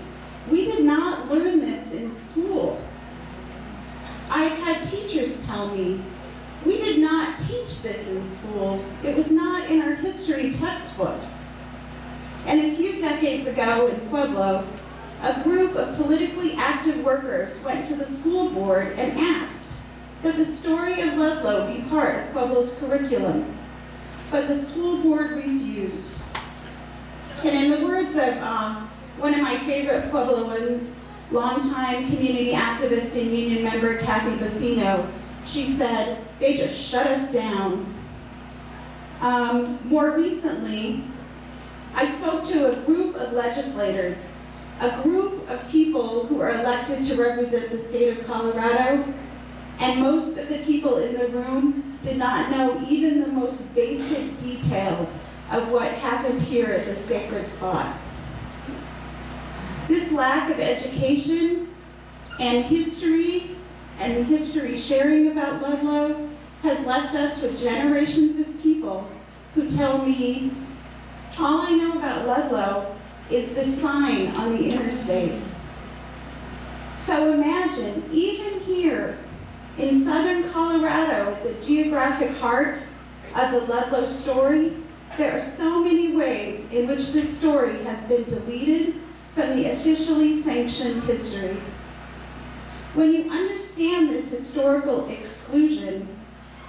we did not learn this in school. I've had teachers tell me, we did not teach this in school. It was not in our history textbooks. And a few decades ago in Pueblo, a group of politically active workers went to the school board and asked that the story of Ludlow be part of Pueblo's curriculum. But the school board refused. And in the words of one of my favorite Puebloans, longtime community activist and union member Kathy Bacino, she said, they just shut us down. More recently, I spoke to a group of legislators, a group of people who are elected to represent the state of Colorado, and most of the people in the room did not know even the most basic details of what happened here at this sacred spot. This lack of education and history sharing about Ludlow has left us with generations of people who tell me, all I know about Ludlow is the sign on the interstate. So imagine, even here in southern Colorado, at the geographic heart of the Ludlow story, there are so many ways in which this story has been deleted from the officially sanctioned history. When you understand this historical exclusion,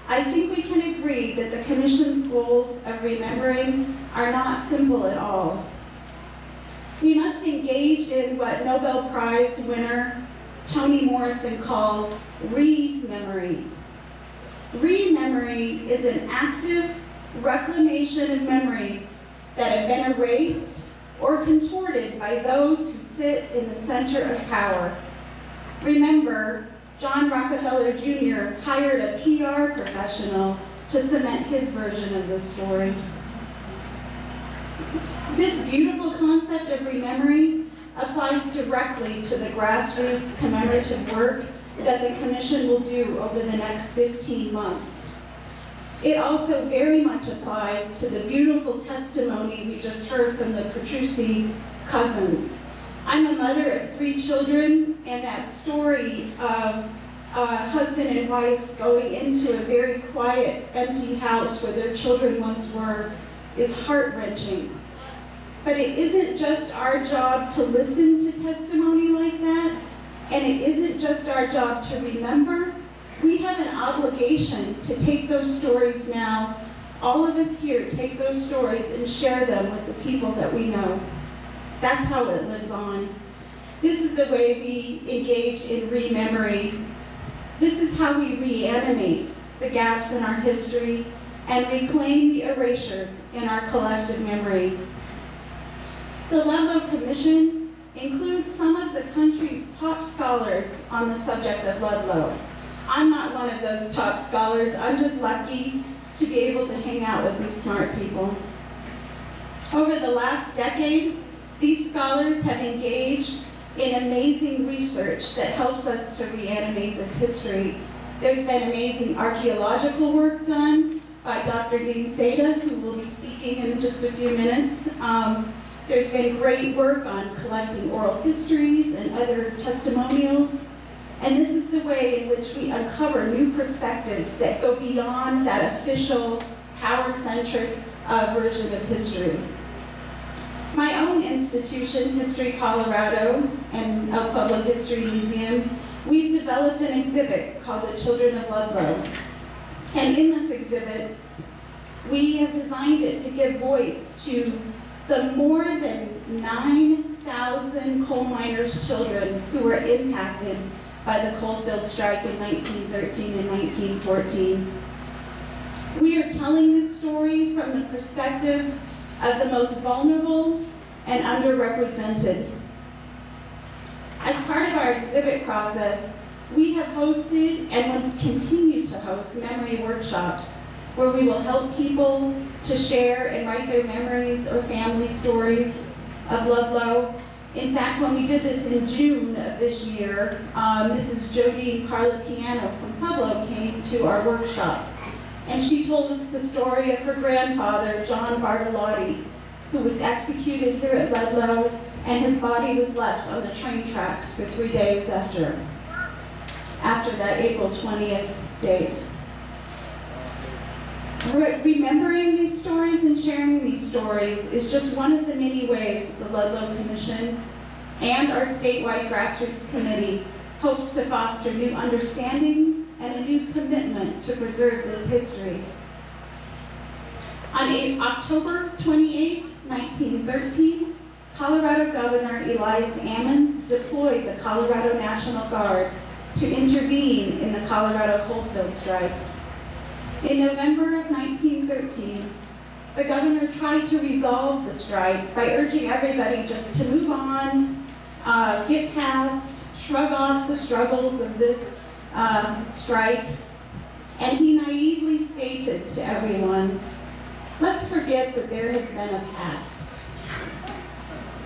I think we can agree that the Commission's goals of remembering are not simple at all. We must engage in what Nobel Prize winner Toni Morrison calls re-memory. Re-memory is an active reclamation of memories that have been erased or contorted by those who sit in the center of power. Remember, John Rockefeller Jr. hired a PR professional to cement his version of the story. This beautiful concept of remembering applies directly to the grassroots commemorative work that the Commission will do over the next 15 months. It also very much applies to the beautiful testimony we just heard from the Petrucci cousins. I'm a mother of 3 children, and that story of a husband and wife going into a very quiet, empty house where their children once were is heart-wrenching. But it isn't just our job to listen to testimony like that, and it isn't just our job to remember. We have an obligation to take those stories now. All of us here take those stories and share them with the people that we know. That's how it lives on. This is the way we engage in rememory. This is how we reanimate the gaps in our history and reclaim the erasures in our collective memory. The Ludlow Commission includes some of the country's top scholars on the subject of Ludlow. I'm not one of those top scholars. I'm just lucky to be able to hang out with these smart people. Over the last decade, these scholars have engaged in amazing research that helps us to reanimate this history. There's been amazing archaeological work done by Dr. Dean Seda, who will be speaking in just a few minutes. There's been great work on collecting oral histories and other testimonials. And this is the way in which we uncover new perspectives that go beyond that official, power-centric version of history. My own institution, History Colorado and El Pueblo History Museum, we've developed an exhibit called The Children of Ludlow. And in this exhibit, we have designed it to give voice to the more than 9,000 coal miners' children who were impacted by the coalfield strike in 1913 and 1914. We are telling this story from the perspective of the most vulnerable and underrepresented. As part of our exhibit process, we have hosted and will continue to host memory workshops where we will help people to share and write their memories or family stories of Ludlow. In fact, when we did this in June of this year, Mrs. Jodine Parlapiano from Pueblo came to our workshop. And she told us the story of her grandfather, John Bartolotti, who was executed here at Ludlow, and his body was left on the train tracks for 3 days after that April 20th date. Remembering these stories and sharing these stories is just one of the many ways the Ludlow Commission and our statewide grassroots committee hopes to foster new understandings and a new commitment to preserve this history. On October 28, 1913, Colorado Governor Elias Ammons deployed the Colorado National Guard to intervene in the Colorado coalfield strike. In November of 1913, the governor tried to resolve the strike by urging everybody just to move on, get past, shrug off the struggles of this strike, and he naively stated to everyone, let's forget that there has been a past.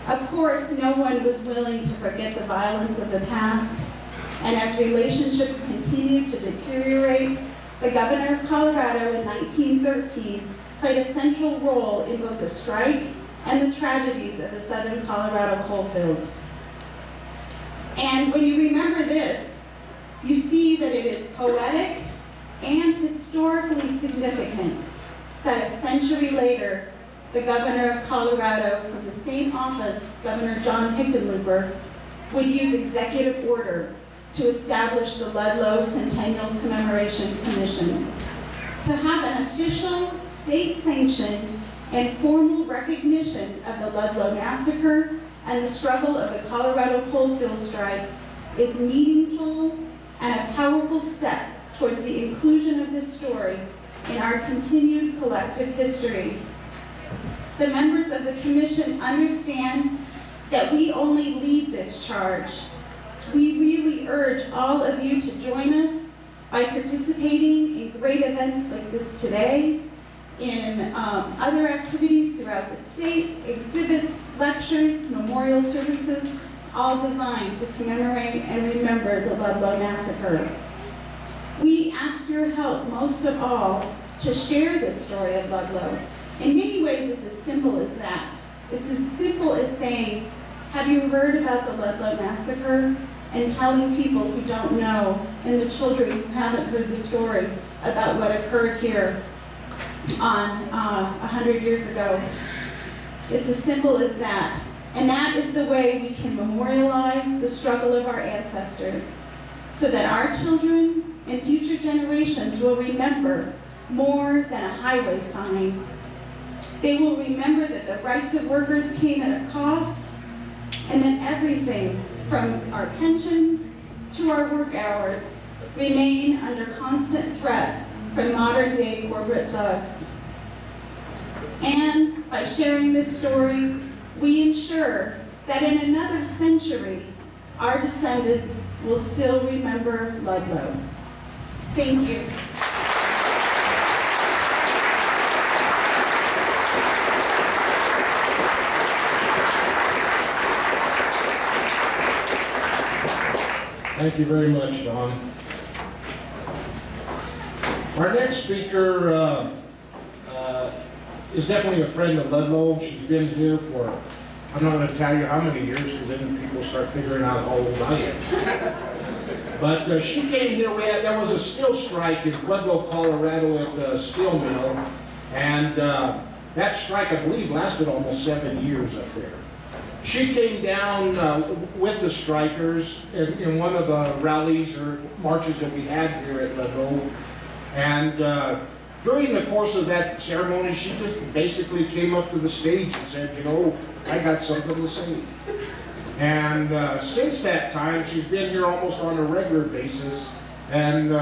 Of course, no one was willing to forget the violence of the past, and as relationships continued to deteriorate, the governor of Colorado in 1913 played a central role in both the strike and the tragedies of the southern Colorado coalfields. And when you remember this, you see that it is poetic and historically significant that a century later, the governor of Colorado from the same office, Governor John Hickenlooper, would use executive order to establish the Ludlow Centennial Commemoration Commission, to have an official, state-sanctioned, and formal recognition of the Ludlow Massacre and the struggle of the Colorado coalfield strike is meaningful and a powerful step towards the inclusion of this story in our continued collective history. The members of the Commission understand that we only lead this charge. We really urge all of you to join us by participating in great events like this today, in other activities throughout the state, exhibits, lectures, memorial services, all designed to commemorate and remember the Ludlow Massacre. We ask your help most of all to share the story of Ludlow. In many ways, it's as simple as that. It's as simple as saying, have you heard about the Ludlow Massacre? And telling people who don't know, and the children who haven't heard the story about what occurred here on 100 years ago. It's as simple as that. And that is the way we can memorialize the struggle of our ancestors, so that our children and future generations will remember more than a highway sign. They will remember that the rights of workers came at a cost, and that everything from our pensions to our work hours remain under constant threat from modern-day corporate thugs. And by sharing this story, we ensure that in another century, our descendants will still remember Ludlow. Thank you. Thank you very much, Dawn. Our next speaker is definitely a friend of Ludlow. She's been here for, I'm not going to tell you how many years, because then people start figuring out how old I am. But she came here, there was a steel strike in Ludlow, Colorado at the steel mill, and that strike, I believe, lasted almost 7 years up there. She came down with the strikers in one of the rallies or marches that we had here at Ludlow. And during the course of that ceremony, she just basically came up to the stage and said, you know, I got something to say. And since that time, she's been here almost on a regular basis. And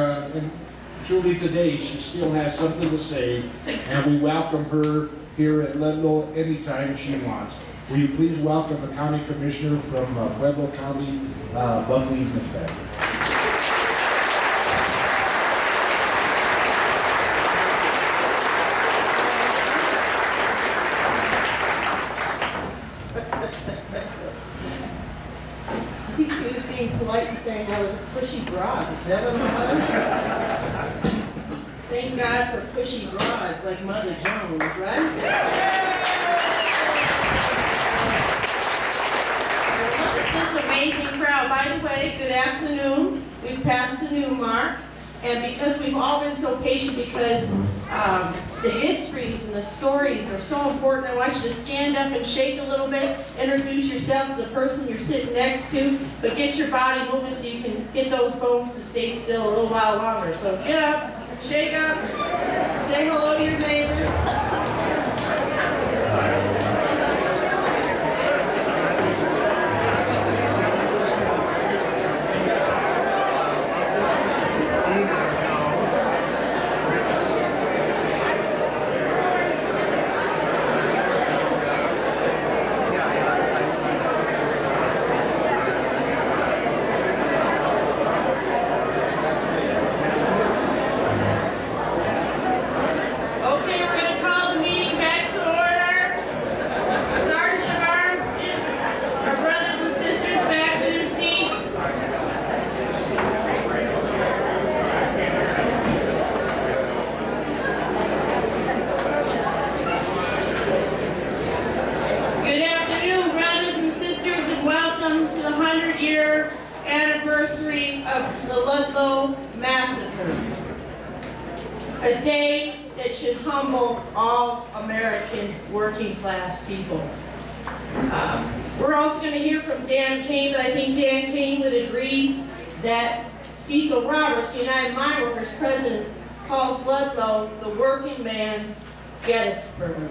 truly today, she still has something to say. And we welcome her here at Ludlow anytime she wants. Will you please welcome the County Commissioner from Pueblo County, Buffy McFadden. I think she was being polite and saying I was a pushy broad. Is that what it was? Thank God for pushy broads like Mother Jones, right? This amazing crowd. By the way, good afternoon. We've passed the noon mark, and because we've all been so patient, because the histories and the stories are so important, I want you to stand up and shake a little bit, introduce yourself to the person you're sitting next to, but get your body moving so you can get those bones to stay still a little while longer. So get up, shake up, say hello to your neighbor. Of the Ludlow Massacre, a day that should humble all American working class people. We're also going to hear from Dan Kane, but I think Dan Kane would agree that Cecil Roberts, the United Mine Workers president, calls Ludlow the working man's Gettysburg.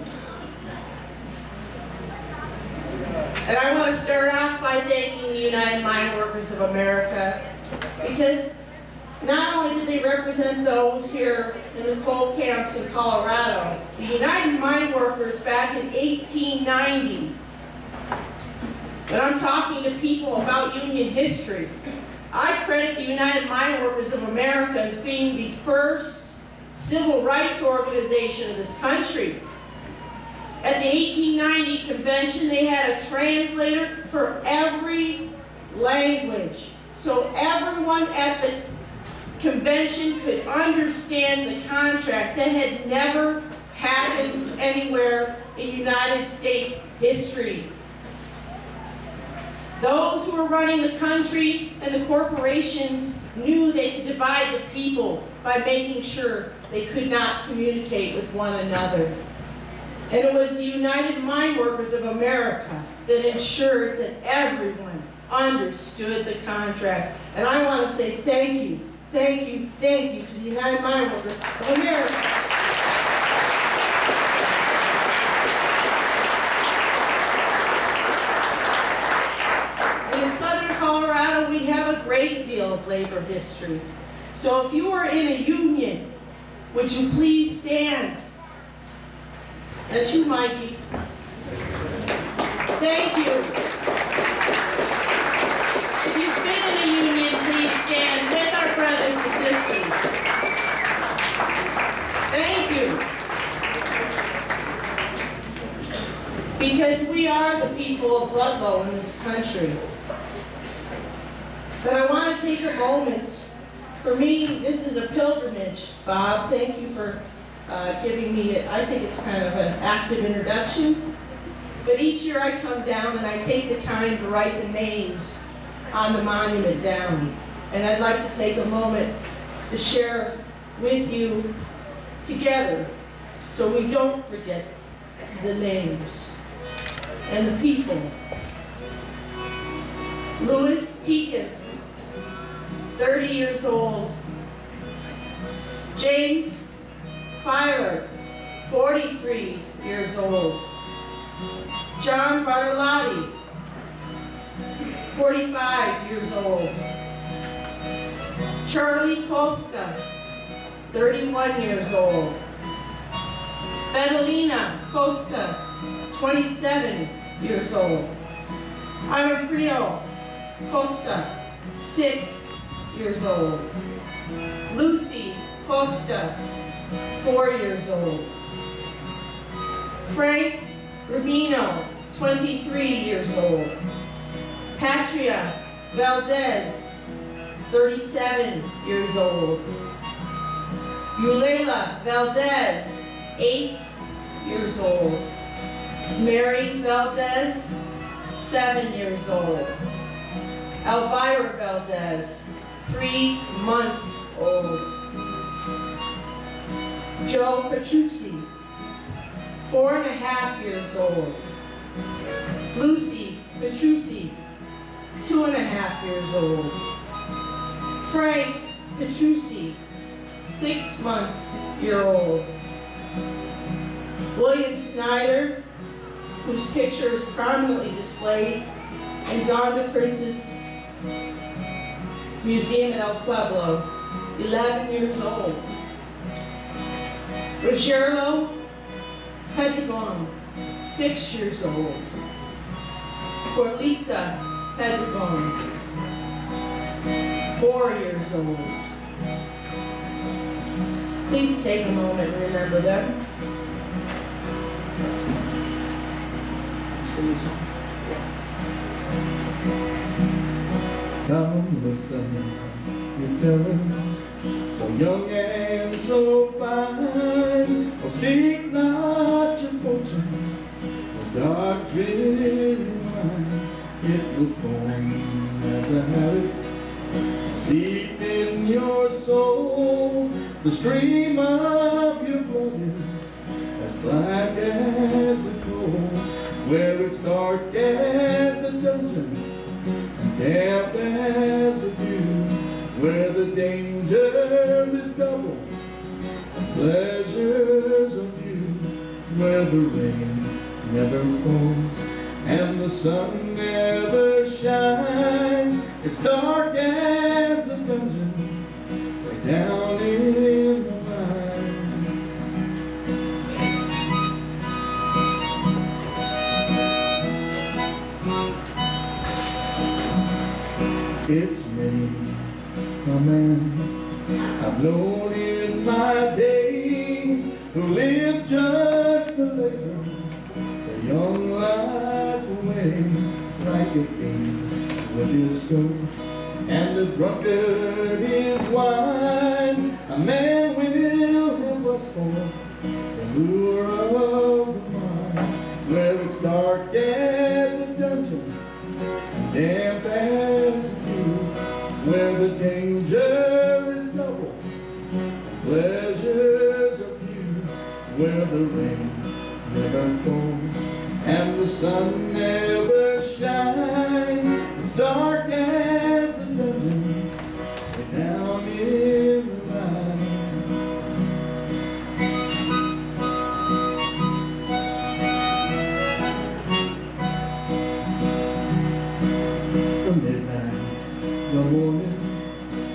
And I want to start off by thanking the United Mine Workers of America, because not only did they represent those here in the coal camps in Colorado, the United Mine Workers back in 1890 When I'm talking to people about Union history, I credit the United Mine Workers of America as being the first civil rights organization of this country. At the 1890 convention, they had a translator for every language, so everyone at the convention could understand the contract. That had never happened anywhere in United States history. Those who were running the country and the corporations knew they could divide the people by making sure they could not communicate with one another. And it was the United Mine Workers of America that ensured that everyone understood the contract. And I want to say thank you, thank you, thank you to the United Mine Workers of America. In southern Colorado, we have a great deal of labor history. So if you are in a union, would you please stand? That's you, Mikey. Thank you. If you've been in a union, please stand with our brothers and sisters. Thank you. Because we are the people of Ludlow in this country. But I want to take a moment. For me, this is a pilgrimage. Bob, thank you for giving me, I think it's kind of an active introduction. But each year I come down and I take the time to write the names on the monument down. And I'd like to take a moment to share with you together so we don't forget the names and the people. Louis Tikas, 30 years old. James Filer, 43 years old. John Bartolotti, 45 years old. Charlie Costa, 31 years old. Bedelina Costa, 27 years old. Anafrio Costa, 6 years old. Lucy Costa, 4 years old. Frank Rubino, 23 years old. Patria Valdez, 37 years old. Eulela Valdez, 8 years old. Mary Valdez, 7 years old. Elvira Valdez, 3 months old. Joe Petrucci, 4.5 years old. Lucy Petrucci, 2.5 years old. Frank Petrucci, 6 months old. William Snyder, whose picture is prominently displayed in Donda Princess Museum in El Pueblo, 11 years old. Rogelio Pedregon, 6 years old. Corlita Pedregon, 4 years old. Please take a moment and remember them. Come listen, you fellas, so young and so fine. Oh, seek not your fortune, the dark dreary wine. It will form as a habit, seep in your soul. The stream of your blood is as black as a coal, where it's dark as a dungeon, damp as a dew, where the danger is double, the pleasures of you, where the rain never falls and the sun never shines. It's dark as a dungeon, way down in the mine. It's many a man I've known in my day who lived just to labor a young life away, like a fiend with his gold and a drunkard his wine. A man will have us for the lure of the mind, where it's dark as a dungeon and damp as a dew, where the danger is double, pleasures are few, where the rain never falls and the sun never shines. It's dark as a dungeon, way down in the line. The midnight, the morning,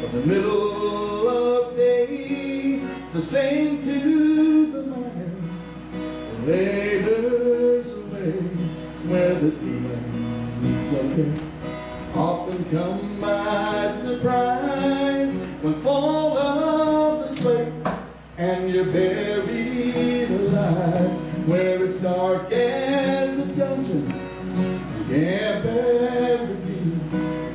or the middle of day, it's the same to the miner, the labor's away, where the demons of death often come by surprise, when fall of the slate and you're buried alive, where it's dark as a dungeon, damp as a dew,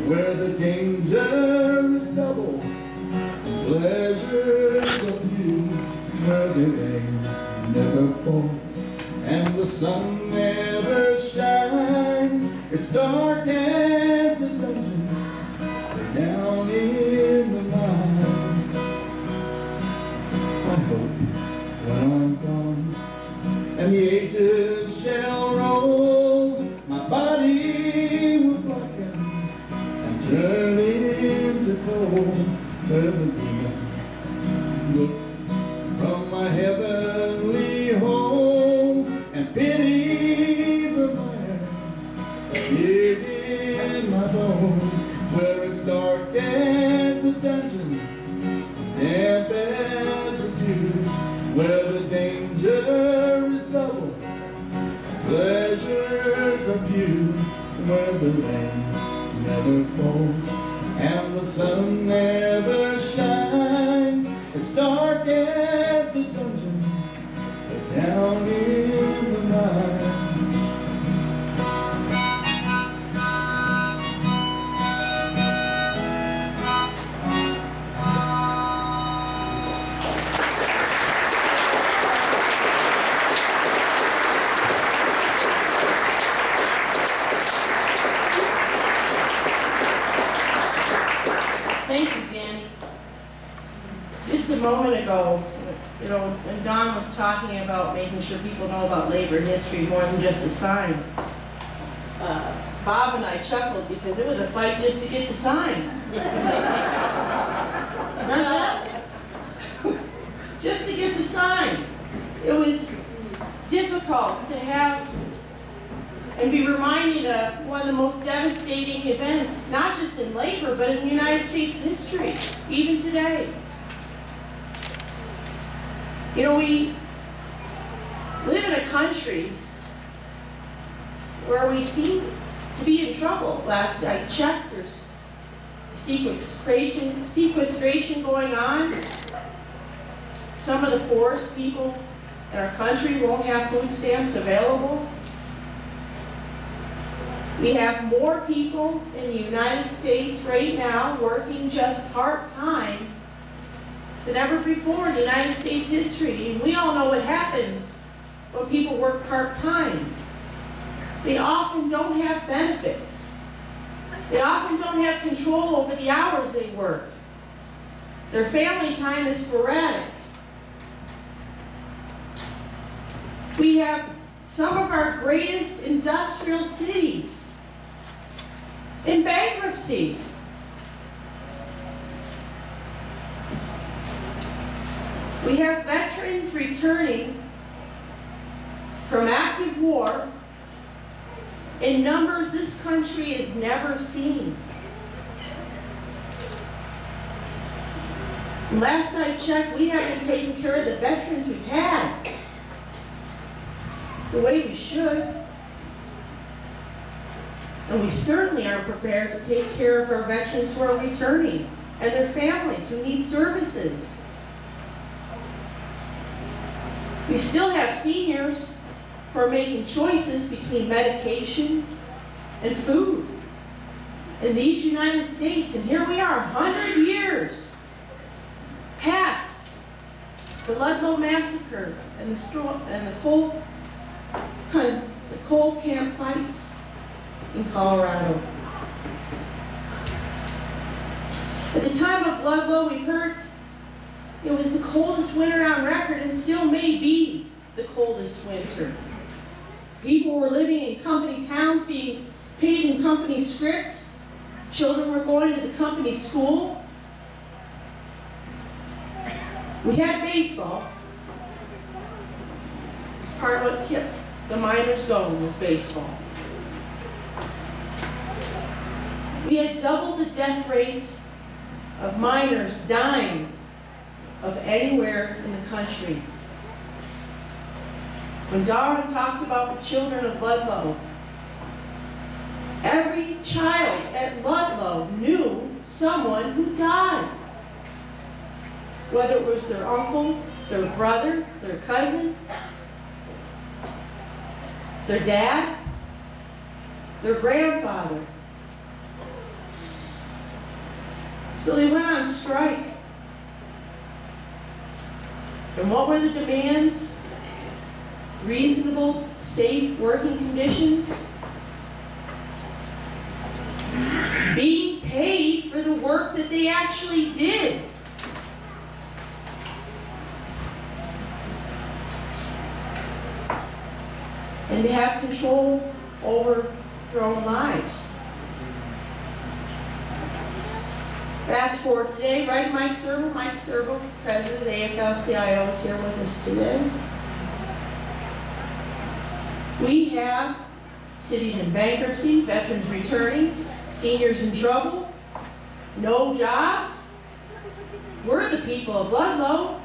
where the danger is double, pleasures of you, where the rain never falls and the sun never shines. It's dark as a dungeon, way down in the mine. I hope when I'm gone and the ages shall roll, my body will blacken and turn into coal, where the demon look from my heavenly home and pity the mire hid in my bones, where it's dark as a dungeon, damp as a dew, where the danger is double, pleasures are few, where the rain never falls and the sun never shines. It's dark as a dungeon, but down in the mine. Thank you, Danny. Just a moment ago, when Don was talking about making sure people know about labor history more than just a sign, Bob and I chuckled because it was a fight just to get the sign. Remember that? Just to get the sign. It was difficult to have and be reminded of one of the most devastating events, not just in labor, but in the United States history, even today. We live in a country where we seem to be in trouble. Last I checked, there's sequestration going on. Some of the poorest people in our country won't have food stamps available. We have more people in the United States right now working just part-time than ever before in United States history. And we all know what happens when people work part-time. They often don't have benefits. They often don't have control over the hours they work. Their family time is sporadic. We have some of our greatest industrial cities in bankruptcy. We have veterans returning from active war in numbers this country has never seen. Last I checked, we haven't taken care of the veterans we've had the way we should. And we certainly aren't prepared to take care of our veterans who are returning and their families who need services. We still have seniors who are making choices between medication and food in these United States. And here we are, 100 years past the Ludlow massacre and the coal camp fights in Colorado. At the time of Ludlow, we've heard it was the coldest winter on record and still may be the coldest winter. People were living in company towns, being paid in company script. Children were going to the company school. We had baseball. It's part of what kept the miners going, was baseball. We had double the death rate of miners dying of anywhere in the country. When Darwin talked about the children of Ludlow, every child at Ludlow knew someone who died. Whether it was their uncle, their brother, their cousin, their dad, their grandfather. So they went on strike. And what were the demands? Reasonable, safe working conditions. Being paid for the work that they actually did. And to have control over their own lives. Fast forward today, right, Mike Servo? Mike Servo, president of the AFL-CIO, is here with us today. We have cities in bankruptcy, veterans returning, seniors in trouble, no jobs. We're the people of Ludlow.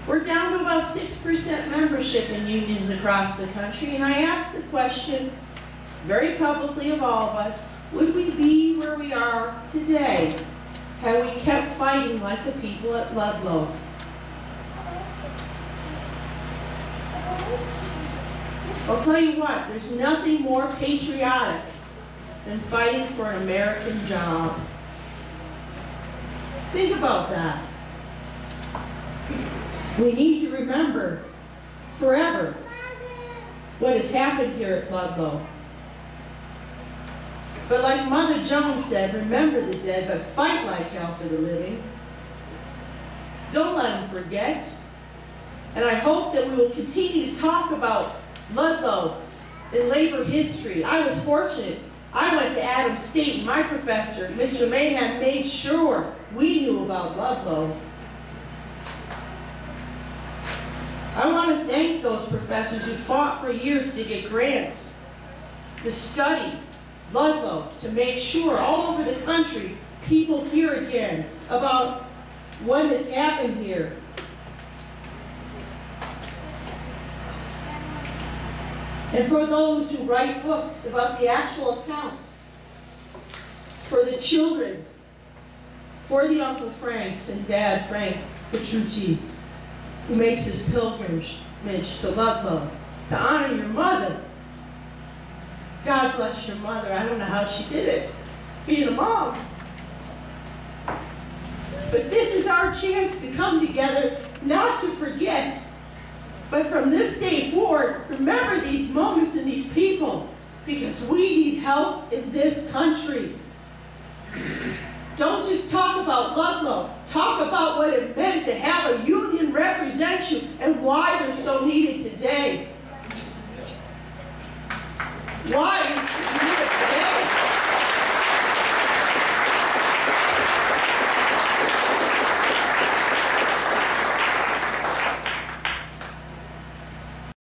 We're down to about 6% membership in unions across the country, and I ask the question very publicly of all of us, would we be where we are today had we kept fighting like the people at Ludlow? I'll tell you what, there's nothing more patriotic than fighting for an American job. Think about that. We need to remember forever what has happened here at Ludlow. But like Mother Jones said, remember the dead, but fight like hell for the living. Don't let them forget. And I hope that we will continue to talk about Ludlow in labor history. I was fortunate. I went to Adams State, and my professor, Mr. Mayhem, made sure we knew about Ludlow. I want to thank those professors who fought for years to get grants, to study Ludlow, to make sure all over the country people hear again about what has happened here. And for those who write books about the actual accounts, for the children, for the Uncle Franks and Dad Frank Petrucci, who makes his pilgrimage to Ludlow to honor your mother. God bless your mother. I don't know how she did it, being a mom. But this is our chance to come together, not to forget, but from this day forward, remember these moments and these people, because we need help in this country. Don't just talk about Ludlow. Talk about what it meant to have a union represent you and why they're so needed today. Why